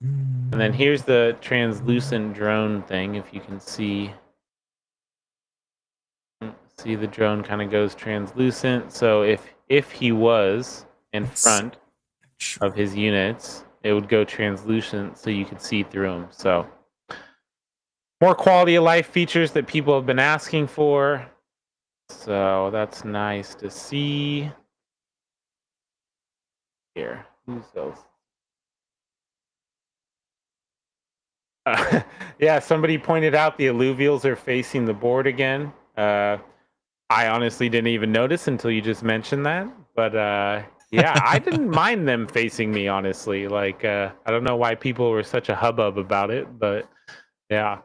And then here's the translucent drone thing, if you can see. See, the drone kind of goes translucent. So if he was in front of his units, it would go translucent so you could see through them. So more quality of life features that people have been asking for. So that's nice to see. Here, who's else? Yeah, somebody pointed out the alluvials are facing the board again. I honestly didn't even notice until you just mentioned that. But yeah, I didn't mind them facing me, honestly. Like, I don't know why people were such a hubbub about it, but yeah.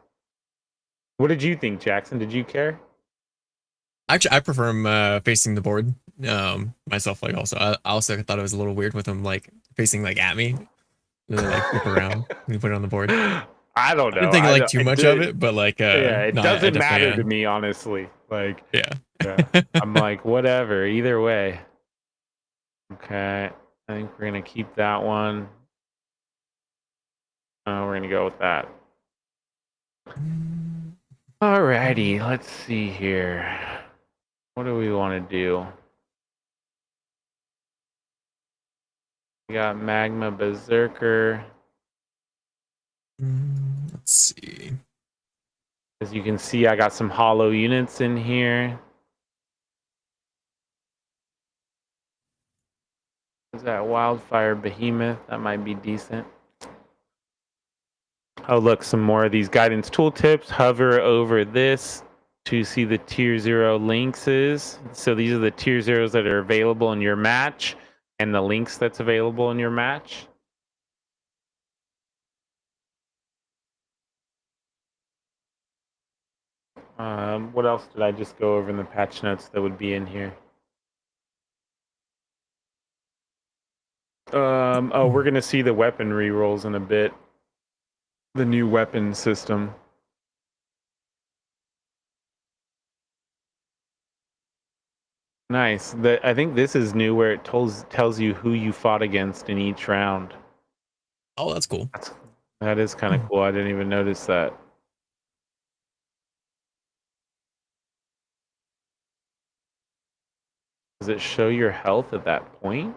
What did you think, Jackson? Did you care? Actually, I prefer him facing the board myself. Like, I also thought it was a little weird with him like facing like at me. Really like flip around when you put it on the board. I don't I didn't know. think like too much of it, but like Yeah, it no, I doesn't definitely matter to me, honestly. Like, yeah. yeah, I'm like, whatever, either way. Okay, I think we're gonna keep that one. We're gonna go with that. Alrighty, let's see here. What do we want to do? We got Magma Berserker. Let's see. As you can see, I got some hollow units in here. Is that Wildfire Behemoth? That might be decent. Oh, look, some more of these guidance tooltips. Hover over this to see the tier 0 links is. So these are the tier 0s that are available in your match and the links that's available in your match. What else did I just go over in the patch notes that would be in here? Oh, we're going to see the weapon rerolls in a bit. The new weapon system. Nice. I think this is new, where it tells you who you fought against in each round. Oh, that's cool. That is kind of cool. I didn't even notice that. Does it show your health at that point?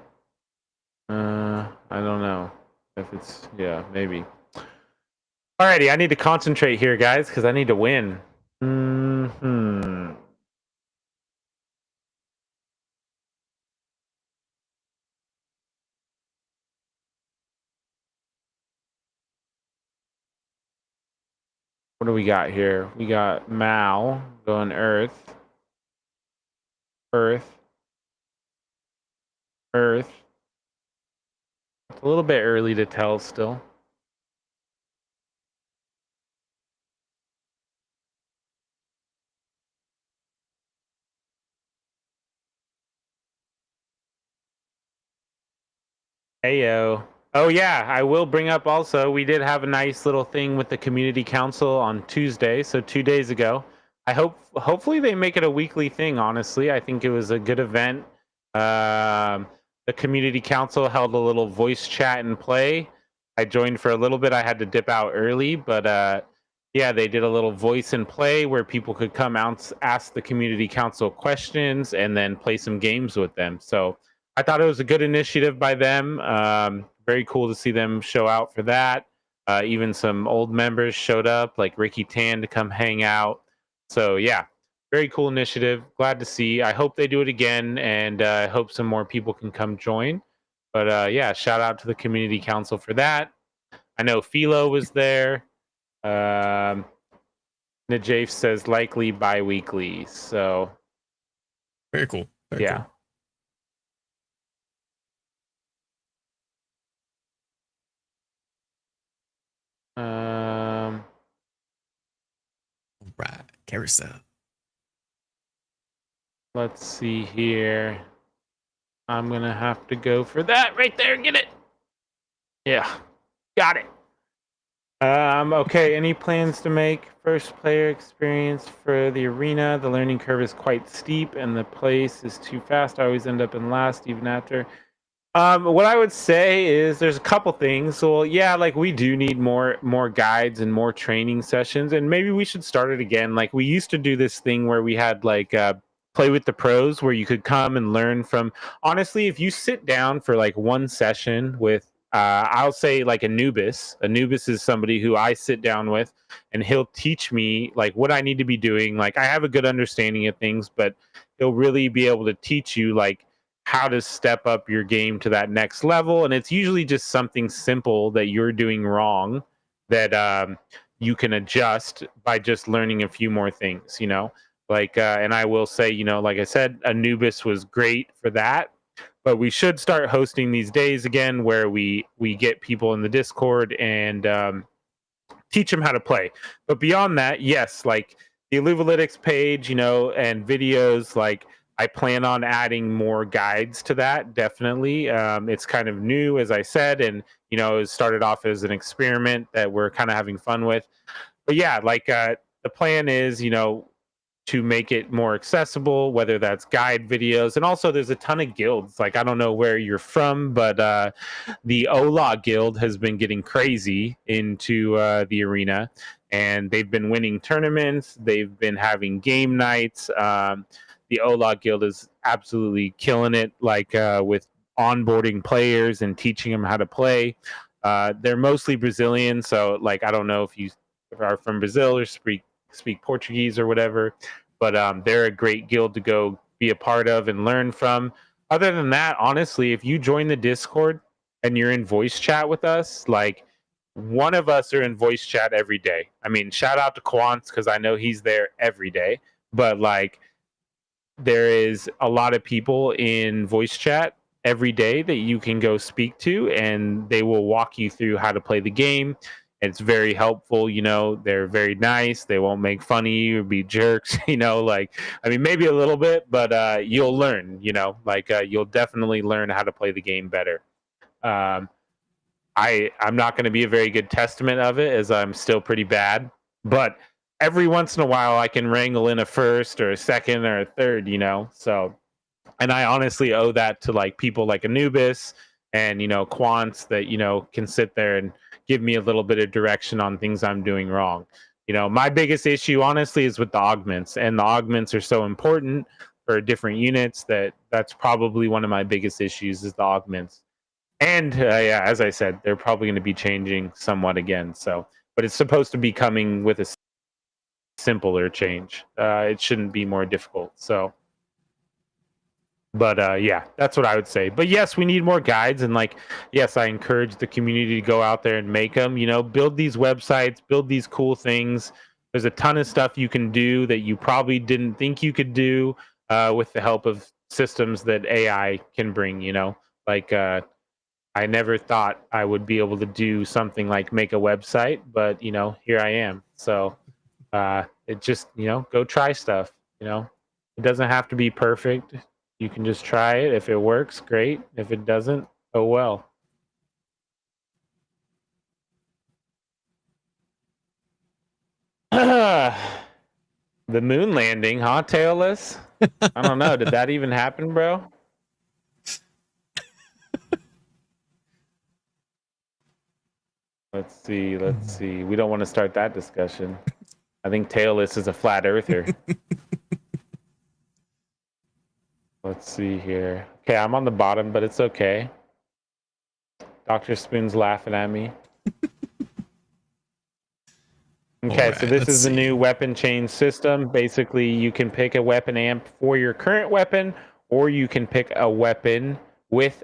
I don't know. If it's, yeah, maybe. Alrighty, I need to concentrate here, guys, because I need to win. What do we got here? We got Mal going Earth. Earth. Earth. It's a little bit early to tell still. Heyo. Oh yeah, I will bring up also. We did have a nice little thing with the community council on Tuesday, so 2 days ago. Hopefully they make it a weekly thing. Honestly, I think it was a good event. Um, the community council held a little voice chat and play. I joined for a little bit. I had to dip out early, but yeah, they did a little voice and play where people could come out, ask the community council questions, and then play some games with them. So I thought it was a good initiative by them. Very cool to see them show out for that. Even some old members showed up, like Ricky Tan, to come hang out. So yeah, very cool initiative. Glad to see. I hope they do it again, and I hope some more people can come join. But yeah, shout out to the community council for that. I know Philo was there. Um, Najaf says likely bi-weekly. So Very cool. Very yeah. Cool. Right, carousel. Let's see here. I'm gonna have to go for that right there. Get it. Yeah, got it. Okay, any plans to make first player experience for the arena? The learning curve is quite steep and the pace is too fast. I always end up in last even after. What I would say is there's a couple things. So yeah, like we do need more guides and more training sessions, and maybe we should start it again. Like we used to do this thing where we had like play with the pros, where you could come and learn from. Honestly, if you sit down for like one session with, I'll say like Anubis. Anubis is somebody who I sit down with, and he'll teach me like what I need to be doing. Like I have a good understanding of things, but he'll really be able to teach you like how to step up your game to that next level. And it's usually just something simple that you're doing wrong that you can adjust by just learning a few more things, you know? Like, and I will say, you know, like I said, Anubis was great for that. But we should start hosting these days again where we get people in the Discord and teach them how to play. But beyond that, yes, like the Illuvilytics page, you know, and videos, like I plan on adding more guides to that. Definitely, it's kind of new, as I said, and you know, it started off as an experiment that we're kind of having fun with. But yeah, like the plan is, you know, to make it more accessible, whether that's guide videos. And also there's a ton of guilds. Like I don't know where you're from, but the Ola guild has been getting crazy into the arena, and they've been winning tournaments. They've been having game nights. The Ola guild is absolutely killing it, like with onboarding players and teaching them how to play. They're mostly Brazilian, so like I don't know if you are from Brazil or speak Portuguese or whatever, but they're a great guild to go be a part of and learn from. Other than that, honestly, if you join the Discord and you're in voice chat with us, like one of us are in voice chat every day. I mean, shout out to Quants because I know he's there every day, but like there is a lot of people in voice chat every day that you can go speak to, and they will walk you through how to play the game. It's very helpful, you know. They're very nice. They won't make fun of you or be jerks, you know. Like, I mean, maybe a little bit, but you'll learn, you know. Like, you'll definitely learn how to play the game better. Um, I'm not going to be a very good testament of it, as I'm still pretty bad, but every once in a while I can wrangle in a first or a second or a third, you know. So, and I honestly owe that to like people like Anubis and you know Quants that you know can sit there and give me a little bit of direction on things I'm doing wrong. You know, my biggest issue honestly is with the augments, and the augments are so important for different units that that's probably one of my biggest issues is the augments. And yeah, as I said, they're probably going to be changing somewhat again. So, but it's supposed to be coming with a simpler change. It shouldn't be more difficult. So, but yeah, that's what I would say. But yes, we need more guides, and like, yes, I encourage the community to go out there and make them. You know, build these websites, build these cool things. There's a ton of stuff you can do that you probably didn't think you could do with the help of systems that AI can bring. You know, like I never thought I would be able to do something like make a website, but you know, here I am. So it just, you know, go try stuff. You know, it doesn't have to be perfect. You can just try it. If it works, great. If it doesn't, oh well. The moon landing, huh, Tailless? I don't know. Did that even happen, bro? Let's see. Let's see. We don't want to start that discussion. I think Tailless is a flat earther. Let's see here. Okay, I'm on the bottom, but it's okay. Dr. Spoon's laughing at me. Okay, right, so this is the new weapon change system. Basically, you can pick a weapon amp for your current weapon, or you can pick a weapon with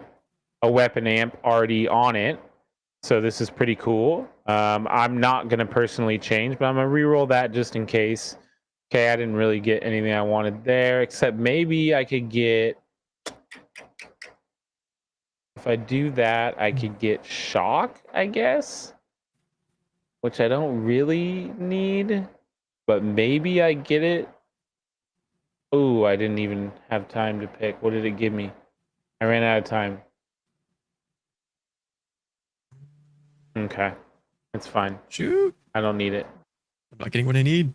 a weapon amp already on it. So this is pretty cool. I'm not going to personally change, but I'm going to reroll that just in case. Okay, I didn't really get anything I wanted there, except maybe I could get... If I do that, I could get shock, I guess, which I don't really need, but maybe I get it. Oh, I didn't even have time to pick. What did it give me? I ran out of time. Okay, it's fine. Shoot. I don't need it. I'm not getting what I need.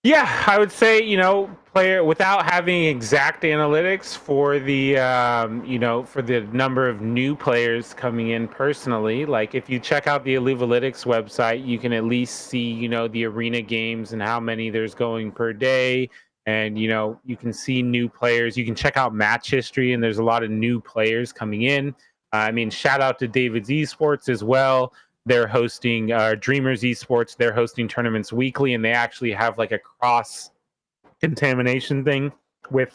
Yeah, I would say, player without having exact analytics for the, for the number of new players coming in personally. Like if you check out the Illuvitar's website, you can at least see, the arena games and how many there's going per day. And, you can see new players. You can check out match history, and there's a lot of new players coming in. Shout out to David's Esports as well. They're hosting Dreamers Esports. They're hosting tournaments weekly, and they actually have like a cross contamination thing with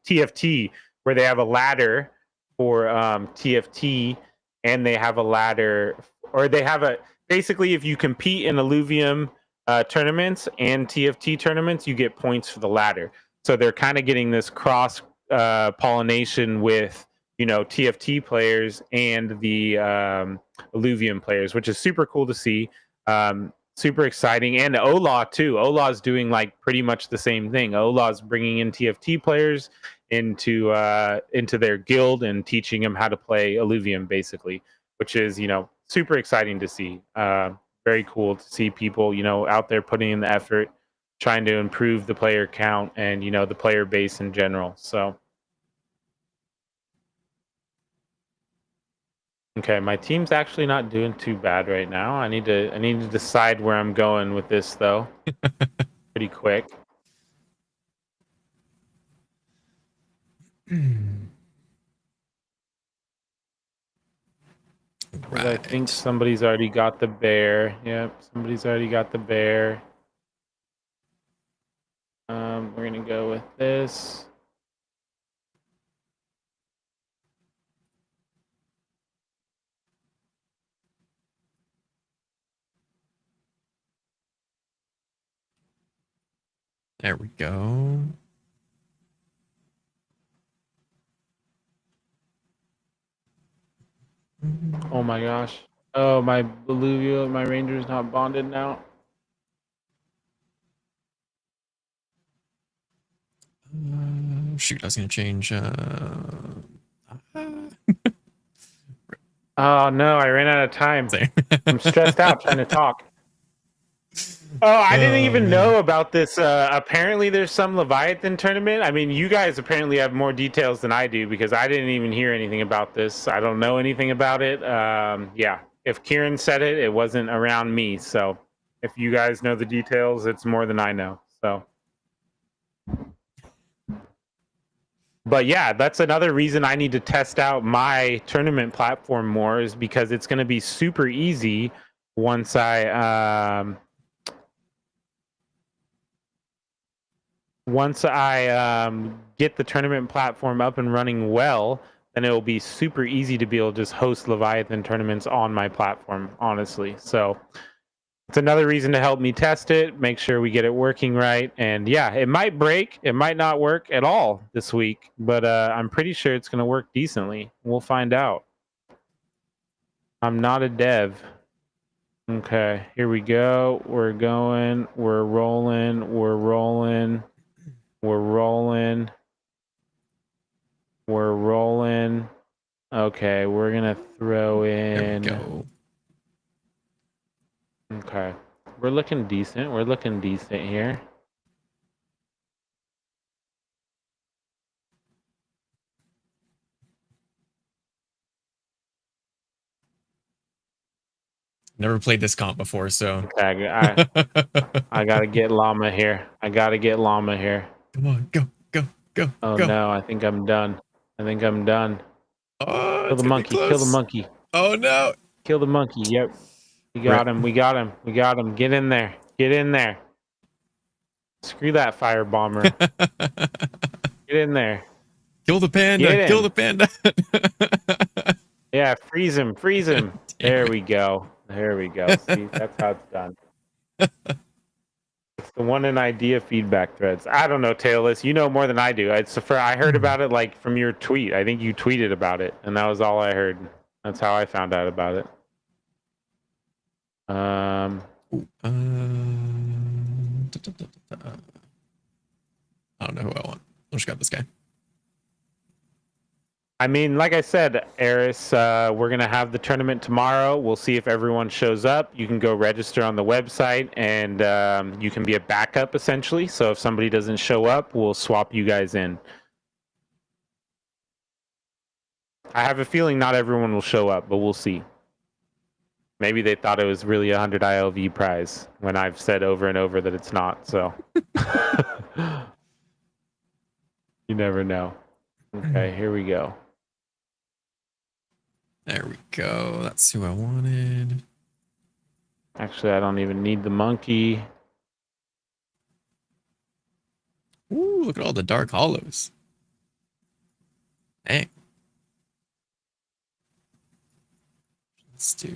TFT, where they have a ladder for TFT, and they have a ladder, or they have a basically if you compete in Illuvium tournaments and TFT tournaments, you get points for the ladder. So they're kind of getting this cross pollination with TFT players and the Illuvium players, which is super cool to see. Super exciting. And Ola too. Ola's doing like pretty much the same thing. Ola's bringing in TFT players into their guild and teaching them how to play Illuvium, basically, which is super exciting to see. Very cool to see people out there putting in the effort, trying to improve the player count and the player base in general. So okay, my team's actually not doing too bad right now. I need to decide where I'm going with this though. Pretty quick. Right. I think somebody's already got the bear. Yep, somebody's already got the bear. We're gonna go with this. There we go. Oh my gosh. Oh, my Illuvio, my Ranger's not bonded now. Shoot, I was gonna change. Oh no, I ran out of time. I'm stressed out trying to talk. Oh, I didn't even know about this. Apparently, there's some Leviathan tournament. You guys apparently have more details than I do because I didn't even hear anything about this. I don't know anything about it. Yeah, if Kieran said it, it wasn't around me. So if you guys know the details, it's more than I know. So, but yeah, that's another reason I need to test out my tournament platform more, is because it's going to be super easy once I get the tournament platform up and running well, then it will be super easy to be able to just host Leviathan tournaments on my platform, honestly. So it's another reason to help me test it, make sure we get it working right. And yeah, it might break, it might not work at all this week, but I'm pretty sure it's going to work decently. We'll find out. I'm not a dev. Okay, here we go. We're going. We're rolling. We're rolling. We're rolling. We're rolling. Okay, we're gonna throw There in. we go. Okay, we're looking decent. We're looking decent here. Never played this comp before, so. Okay, I gotta get llama here. I gotta get llama here. Come on, go, go, go, Oh go. no, I think I'm done. I think I'm done. Oh, Kill it's the gonna be monkey. Kill the close. monkey. Oh no. Kill the monkey. Yep. We got him. We got him. We got him. Get in there. Get in there. Screw that fire bomber. Get in there. Kill the panda. Get Kill him. the panda. Yeah, freeze him. Freeze him. There it. we go. There we go. See, that's how it's done. It's the one in idea feedback threads. I don't know, Tailless. You know more than I do. I heard about it like from your tweet. I think you tweeted about it, and that was all I heard. That's how I found out about it. I don't know who I want. I'll just grab this guy. I mean, like I said, Eris, we're going to have the tournament tomorrow. We'll see if everyone shows up. You can go register on the website, and you can be a backup, essentially. So if somebody doesn't show up, we'll swap you guys in. I have a feeling not everyone will show up, but we'll see. Maybe they thought it was really a 100 ILV prize when I've said over and over that it's not. So you never know. Okay, here we go. There we go. That's who I wanted. Actually, I don't even need the monkey. Ooh, look at all the dark hollows. Dang. Let's do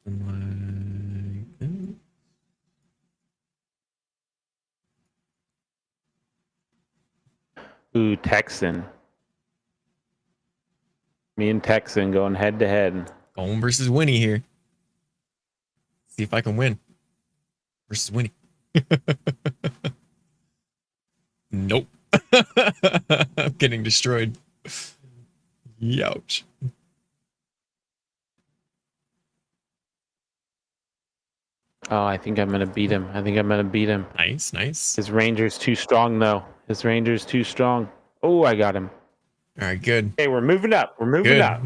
something like this. Ooh, Texan. Me and Texan going head to head. Going versus Winnie here. See if I can win. Versus Winnie. Nope. I'm getting destroyed. Youch. Oh, I think I'm gonna beat him. I think I'm gonna beat him. Nice, nice. His ranger's too strong, though. His ranger's too strong. Oh, I got him. All right, good. Hey, we're moving up. We're moving up.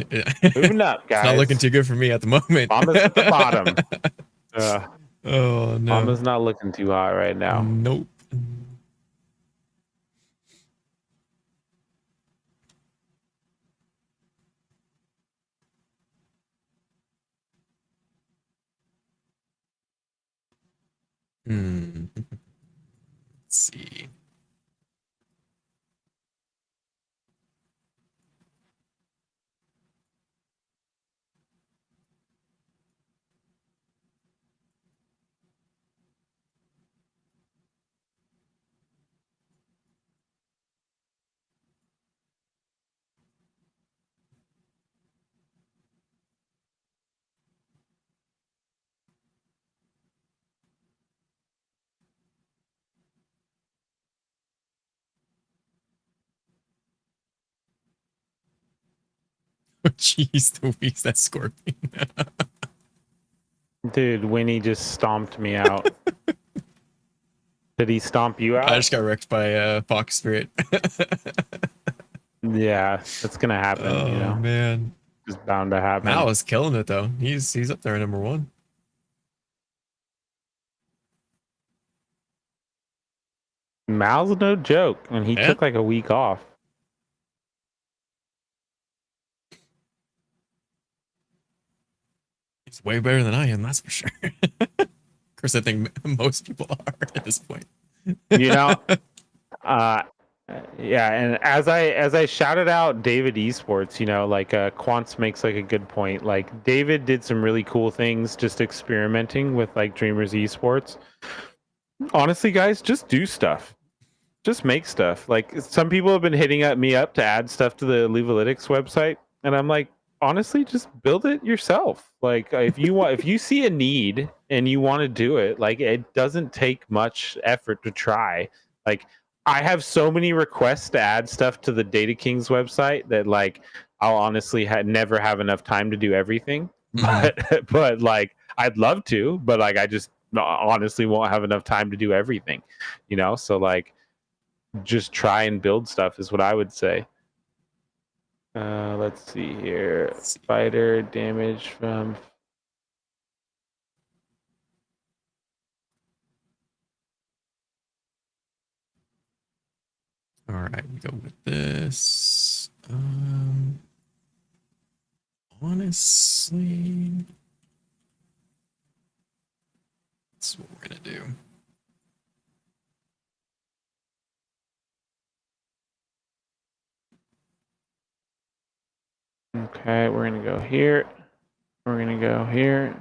Moving up, guys. It's not looking too good for me at the moment. Mama's at the bottom. Oh, no. Mama's not looking too hot right now. Nope. Let's see. Jeez, Louise, that scorpion. Dude, Winnie just stomped me out. Did he stomp you out? I just got wrecked by Fox Spirit. Yeah, that's gonna happen. Oh, you know, man. it's bound to happen. Mal is killing it, though. He's up there number one. Mal's no joke, and he took like a week off. He's way better than I am, that's for sure. Of course, I think most people are at this point. You know, yeah, and as I shouted out David Esports, you know, like Quants makes like a good point. Like David did some really cool things, just experimenting with like Dreamers Esports. Honestly, guys, just do stuff. Just make stuff. Like some people have been hitting me up to add stuff to the Illuvitars website, and I'm like, honestly just build it yourself. Like if you see a need and you want to do it, like it doesn't take much effort to try. Like I have so many requests to add stuff to the Data Kings website that like I'll honestly never have enough time to do everything. But like I'd love to, but like I just honestly won't have enough time to do everything, so like just try and build stuff is what I would say. Let's see here. Spider damage from. All right, we go with this. Honestly, that's what we're gonna do. Okay, we're gonna go here. We're gonna go here.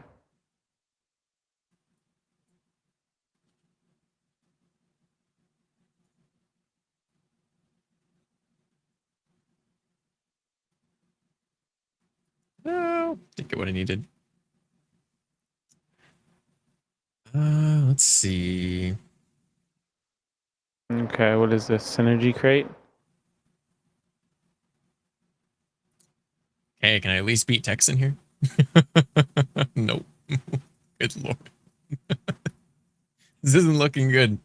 Oh, didn't get what I needed. Let's see. Okay, what is this? Synergy crate? Hey, can I at least beat Tex in here? Nope. Good lord. This isn't looking good.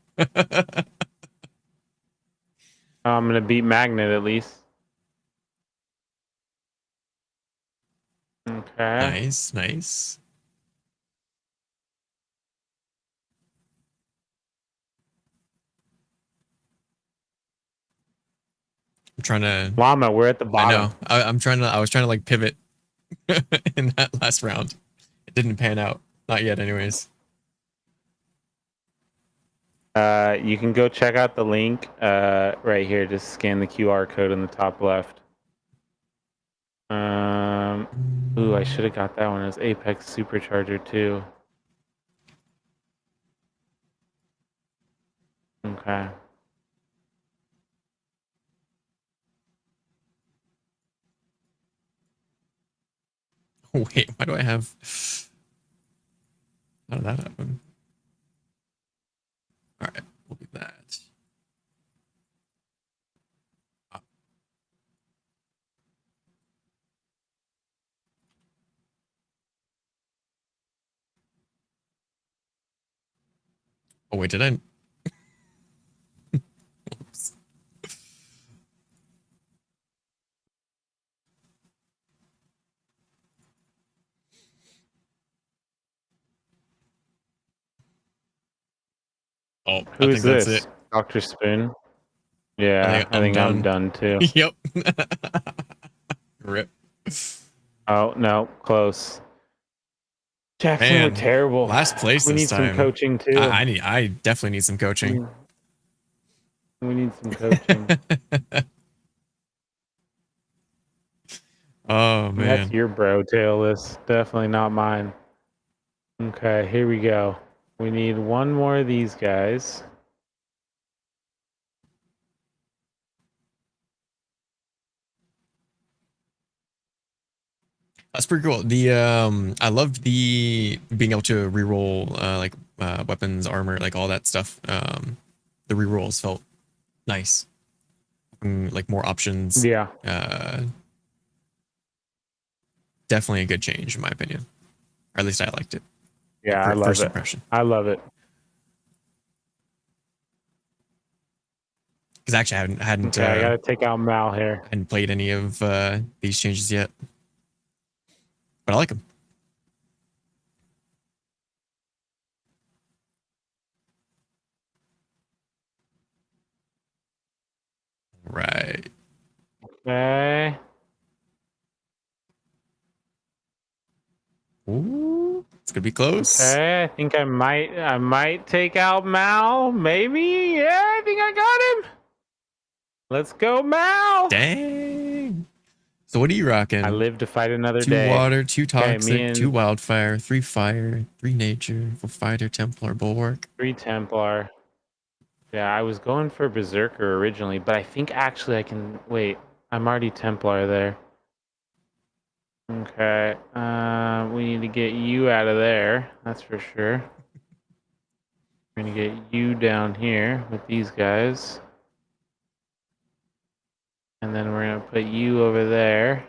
I'm gonna beat Magnet at least. Okay. Nice, nice. I'm trying to. Llama, we're at the bottom. I know. I was trying to like pivot in that last round. It didn't pan out. Not yet, anyways. You can go check out the link right here. Just scan the QR code in the top left. Ooh, I should have got that one. It was Apex Supercharger too. Okay. Wait, why do I have? How did that happen? All right, we'll do that. Oh wait, did I? Oops. Oh, I Who's think that's this? it. Dr. Spoon? Yeah, I think I'm done too. Yep. Rip. Oh, no, close. Jackson, Man, we're terrible. last place We this need some time. coaching too. I definitely need some coaching. We need some coaching. Oh man. That's your bro tail list. Definitely not mine. Okay, here we go. We need one more of these guys. That's pretty cool. The I loved the being able to reroll like weapons, armor, like all that stuff. The rerolls felt nice. Like more options. Yeah. Definitely a good change in my opinion. Or at least I liked it. Yeah, Like, I love first it. impression. I love it. Because actually I hadn't Okay, I gotta take out Mal here. I hadn't played any of these changes yet. But I like them. Right. Okay. Ooh, it's gonna be close. Okay, I think I might take out Mal. Maybe. Yeah, I think I got him. Let's go, Mal. Dang. So what are you rocking? I live to fight another 2 day. water, 2 toxic, and 2 wildfire, 3 fire, 3 nature, 4 fighter, Templar, bulwark. 3 Templar. Yeah, I was going for Berserker originally, but I think actually I can wait. I'm already Templar there. Okay. We need to get you out of there. That's for sure. We're gonna get you down here with these guys. And then we're gonna put you over there.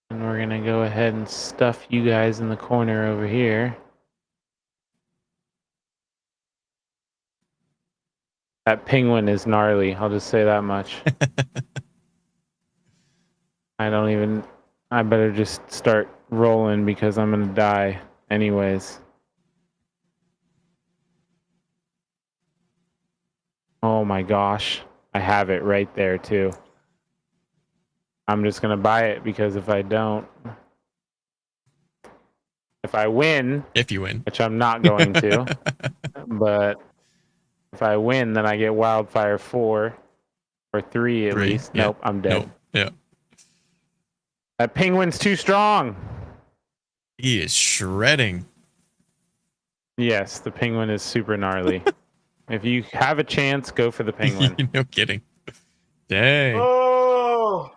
And we're gonna go ahead and stuff you guys in the corner over here. That penguin is gnarly. I'll just say that much. I better just start rolling because I'm gonna die anyways. Oh my gosh. I have it right there too. I'm just gonna buy it because if I don't, if I win, If you win. which I'm not going to, but if I win, then I get wildfire 4 or 3 at least. Yeah. Nope, I'm dead. Nope. Yeah. That penguin's too strong. He is shredding. Yes, the penguin is super gnarly. If you have a chance, go for the penguin. No kidding. Dang. Oh!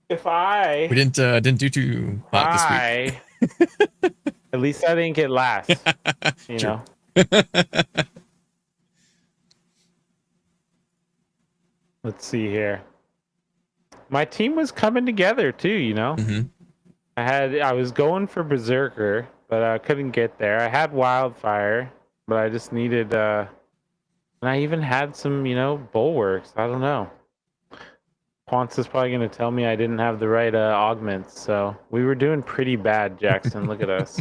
If I... We didn't do too hot this week. At least I didn't get last. You True. know? Let's see here. My team was coming together too, you know? Mm-hmm. I was going for Berserker, but I couldn't get there. I had Wildfire, but I just needed and I even had some, you know, bulwarks. I don't know. Ponce is probably going to tell me I didn't have the right augments, so we were doing pretty bad, Jackson. Look at us.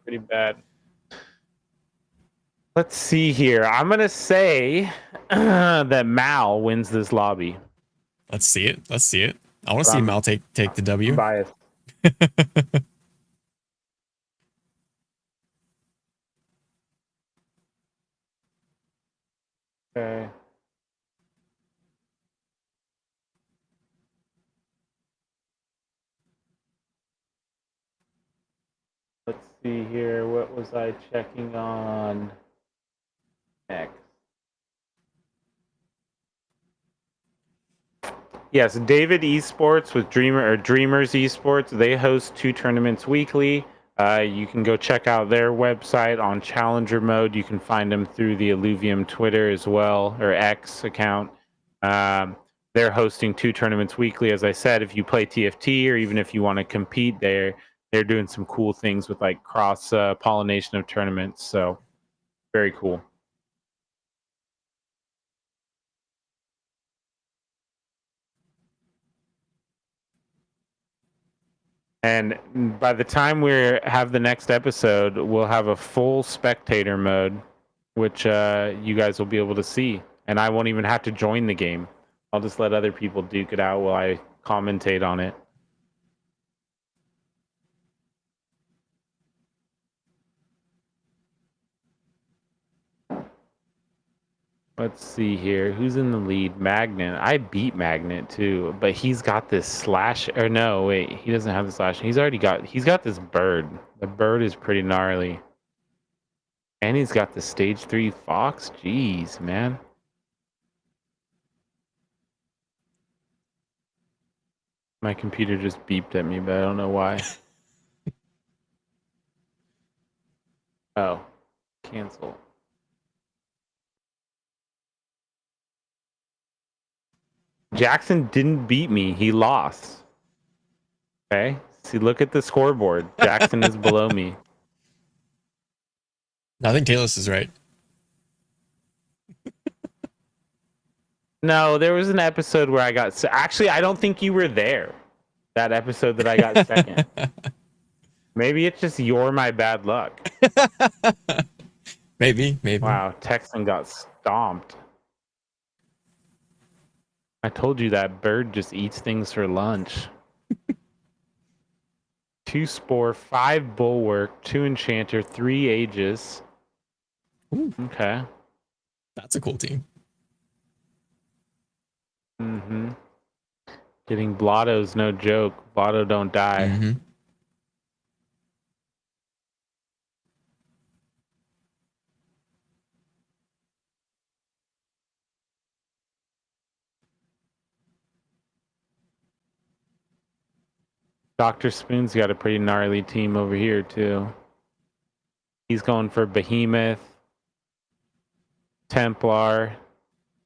Pretty bad. Let's see here. I'm going to say that Mal wins this lobby. Let's see it. Let's see it. I want to see Mal take the W. I'm biased. Okay. Let's see here. What was I checking on next? Yes, David Esports with Dreamers Esports. They host 2 tournaments weekly. You can go check out their website on Challenger mode. You can find them through the Illuvium Twitter as well, or X account. They're hosting 2 tournaments weekly. As I said, if you play TFT or even if you want to compete, they're doing some cool things with like cross pollination of tournaments. So very cool. And by the time we have the next episode, we'll have a full spectator mode, which you guys will be able to see. And I won't even have to join the game. I'll just let other people duke it out while I commentate on it. Let's see here. Who's in the lead? Magnet. I beat Magnet too, but he's got this slash. Or no, wait, he doesn't have the slash. He's got this bird. The bird is pretty gnarly. And he's got the stage 3 fox. Jeez, man. My computer just beeped at me, but I don't know why. Oh, cancel. Jackson didn't beat me. He lost. Okay. See, look at the scoreboard. Jackson is below me. I think Taylor is right. No, there was an episode where I got... Actually, I don't think you were there. That episode that I got second. Maybe it's just you're my bad luck. Maybe. Wow, Texan got stomped. I told you that bird just eats things for lunch. 2 Spore, 5 Bulwark, 2 Enchanter, 3 Aegis. Ooh. Okay. That's a cool team. Mm-hmm. Getting Blotto's no joke. Blotto don't die. Mm-hmm. Dr. Spoon's got a pretty gnarly team over here too. He's going for Behemoth, Templar,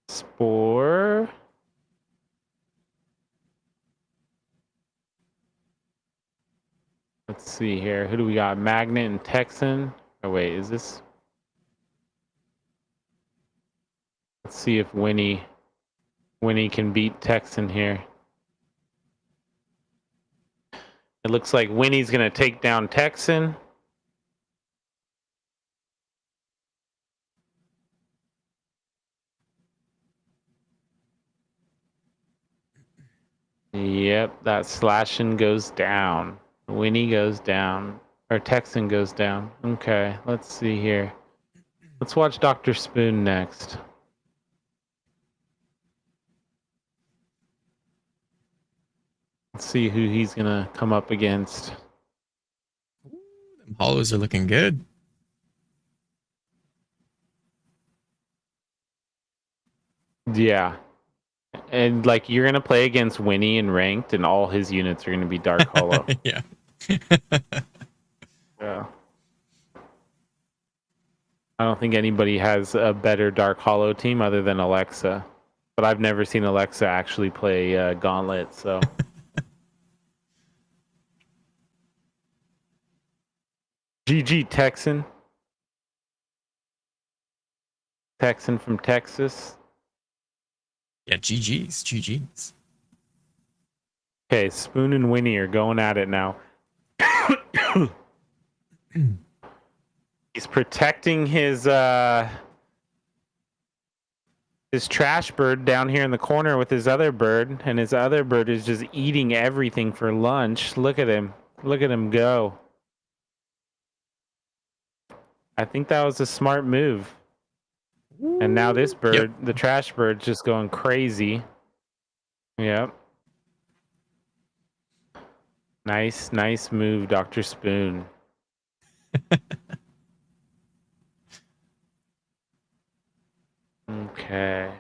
Spore. Let's see here. Who do we got? Magnet and Texan. Oh wait, is this? Let's see if Winnie can beat Texan here. It looks like Winnie's gonna take down Texan. Yep, that slashing goes down. Winnie goes down. Or Texan goes down. Okay, let's see here. Let's watch Dr. Spoon next. Let's see who he's gonna come up against. Them hollows are looking good. Yeah. And like you're gonna play against Winnie in ranked, and all his units are gonna be Dark Hollow. Yeah. Yeah. I don't think anybody has a better Dark Hollow team other than Alexa. But I've never seen Alexa actually play Gauntlet, so. GG Texan. Texan from Texas. Yeah, GG's. Okay, Spoon and Winnie are going at it now. He's protecting his trash bird down here in the corner with his other bird, and his other bird is just eating everything for lunch. Look at him. Look at him go. I think that was a smart move. And now this bird, the trash bird's just going crazy. Yep. Nice move, Dr. Spoon. Okay.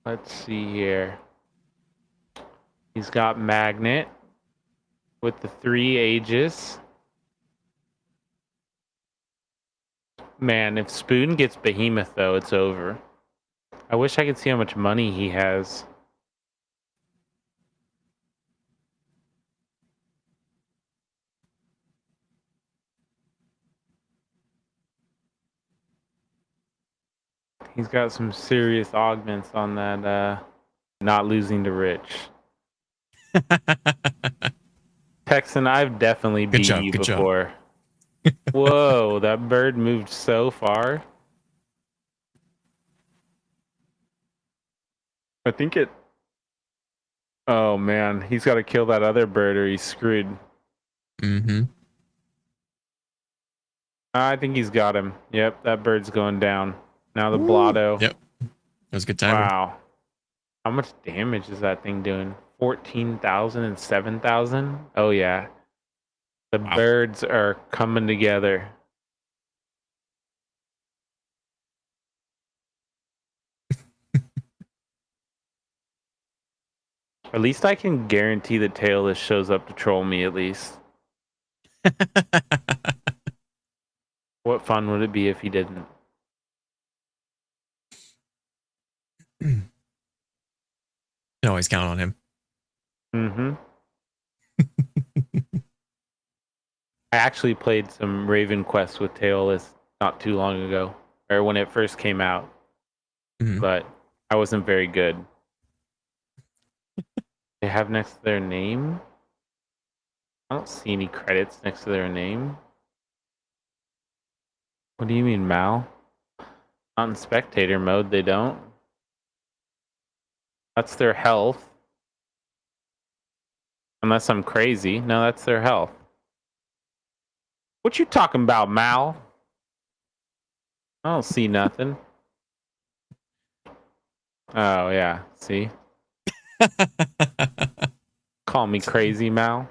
Let's see here. He's got Magnet with the 3 Aegis. Man, if Spoon gets Behemoth, though, it's over. I wish I could see how much money he has. He's got some serious augments on that not losing to Rich. Texan, I've definitely beat you before. Whoa, that bird moved so far. I think it... Oh, man. He's got to kill that other bird or he's screwed. Mm-hmm. I think he's got him. Yep, that bird's going down. Now the Blotto. Yep. That was a good time. Wow. How much damage is that thing doing? 14,000 and 7,000? Oh, yeah. The birds are coming together. At least I can guarantee that Tailless shows up to troll me at least. What fun would it be if he didn't? You can always count on him. Mm-hmm. I actually played some Raven Quest with Tailless not too long ago, or when it first came out, but I wasn't very good. They have next to their name? I don't see any credits next to their name. What do you mean, Mal? Not in spectator mode, they don't. That's their health. Unless I'm crazy. No, that's their health. What you talking about, Mal? I don't see nothing. Oh, yeah. See? Call me crazy, Mal.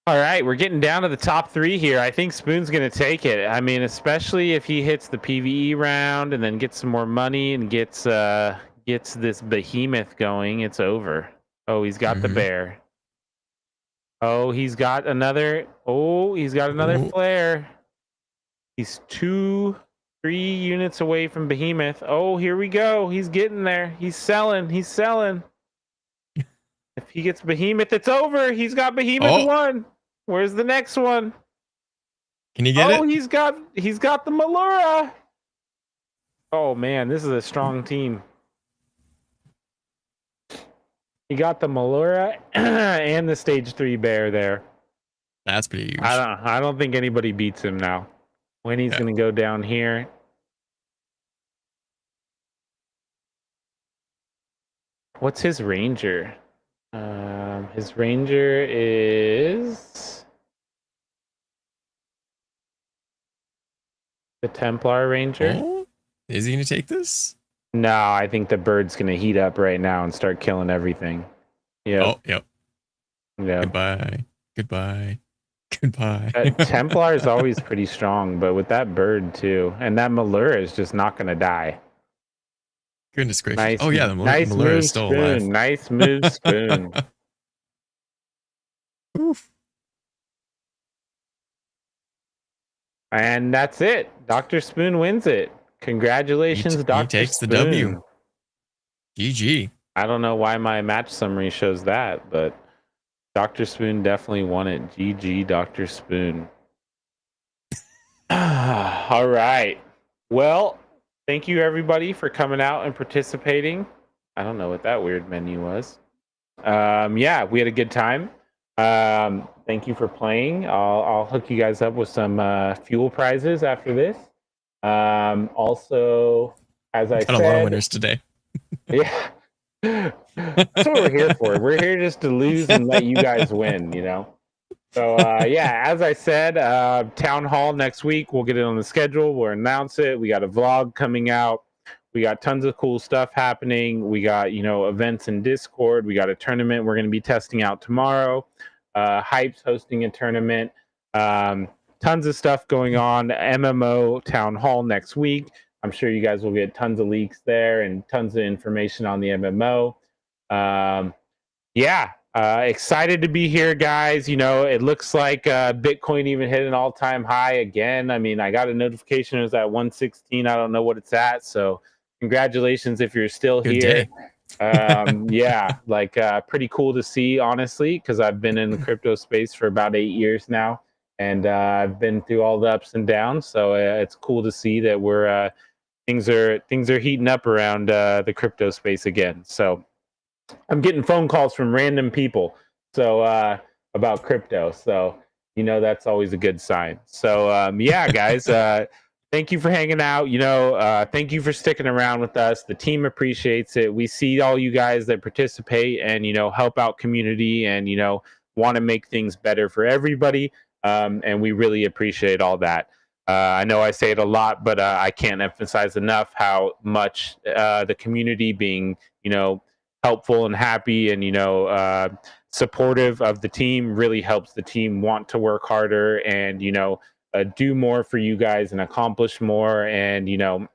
All right, we're getting down to the top 3 here. I think Spoon's going to take it. I mean, especially if he hits the PvE round and then gets some more money and gets gets this behemoth going, it's over. Oh, he's got the bear. Oh, he's got another. Oh, he's got another flare. He's 2-3 units away from behemoth. Oh, here we go. He's getting there. He's selling. He's selling. If he gets behemoth, it's over. He's got behemoth 1. Where's the next one? Can you get it? Oh, he's got the Malura. Oh man, this is a strong team. He got the Malura and the stage 3 bear there. That's pretty huge. I don't think anybody beats him now. When he's going to go down here. What's his ranger? His ranger is the Templar Ranger. Oh, is he going to take this? No, I think the bird's going to heat up right now and start killing everything. Yeah. Oh, yep. Yeah. Goodbye. Goodbye. Goodbye. Templar is always pretty strong, but with that bird too, and that Malura is just not going to die. Goodness gracious. Nice, oh yeah, the Malura is still alive. Nice move, Spoon. Oof. And that's it. Dr. Spoon wins it. Congratulations, Dr. He takes Spoon. the W. GG. I don't know why my match summary shows that, but Dr. Spoon definitely won it. GG, Dr. Spoon. All right. Well, thank you everybody for coming out and participating. I don't know what that weird menu was. Yeah, we had a good time. Thank you for playing. I'll hook you guys up with some fuel prizes after this. Also, as I said, a lot of winners today. Yeah. That's what we're here for. We're here just to lose and let you guys win, you know? So, yeah, as I said, Town Hall next week. We'll get it on the schedule. We'll announce it. We got a vlog coming out. We got tons of cool stuff happening. We got, you know, events in Discord. We got a tournament we're going to be testing out tomorrow. Hype's hosting a tournament. Tons of stuff going on. MMO Town Hall next week. I'm sure you guys will get tons of leaks there and tons of information on the MMO. Yeah, excited to be here, guys. You know, it looks like Bitcoin even hit an all-time high again. I mean, I got a notification it was at 116. I don't know what it's at. So congratulations if you're still here. Yeah, like pretty cool to see, honestly, because I've been in the crypto space for about 8 years now. And I've been through all the ups and downs. So it's cool to see that we're... things are heating up around the crypto space again. So I'm getting phone calls from random people about crypto. So, you know, that's always a good sign. So, yeah, guys, thank you for hanging out. You know, thank you for sticking around with us. The team appreciates it. We see all you guys that participate and, you know, help out community and, you know, want to make things better for everybody. And we really appreciate all that. I know I say it a lot, but I can't emphasize enough how much the community being, you know, helpful and happy and, you know, supportive of the team really helps the team want to work harder and, you know, do more for you guys and accomplish more. And, you know,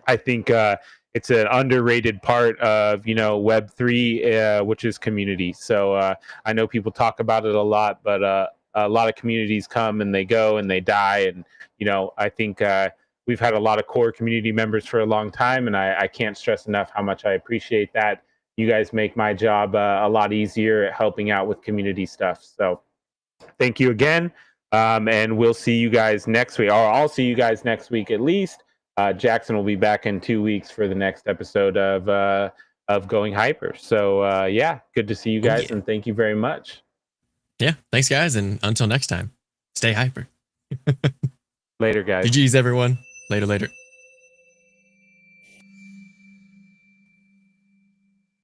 I think it's an underrated part of, you know, Web3, which is community. So I know people talk about it a lot, but a lot of communities come and they go and they die. And, you know, I think we've had a lot of core community members for a long time. And I can't stress enough how much I appreciate that. You guys make my job a lot easier at helping out with community stuff. So thank you again. And we'll see you guys next week. Or I'll see you guys next week at least. Jackson will be back in 2 weeks for the next episode of Going Hyper. So, yeah, good to see you guys. And thank you very much. Yeah, thanks, guys. And until next time, stay hyper. Later, guys. GG's, everyone. Later.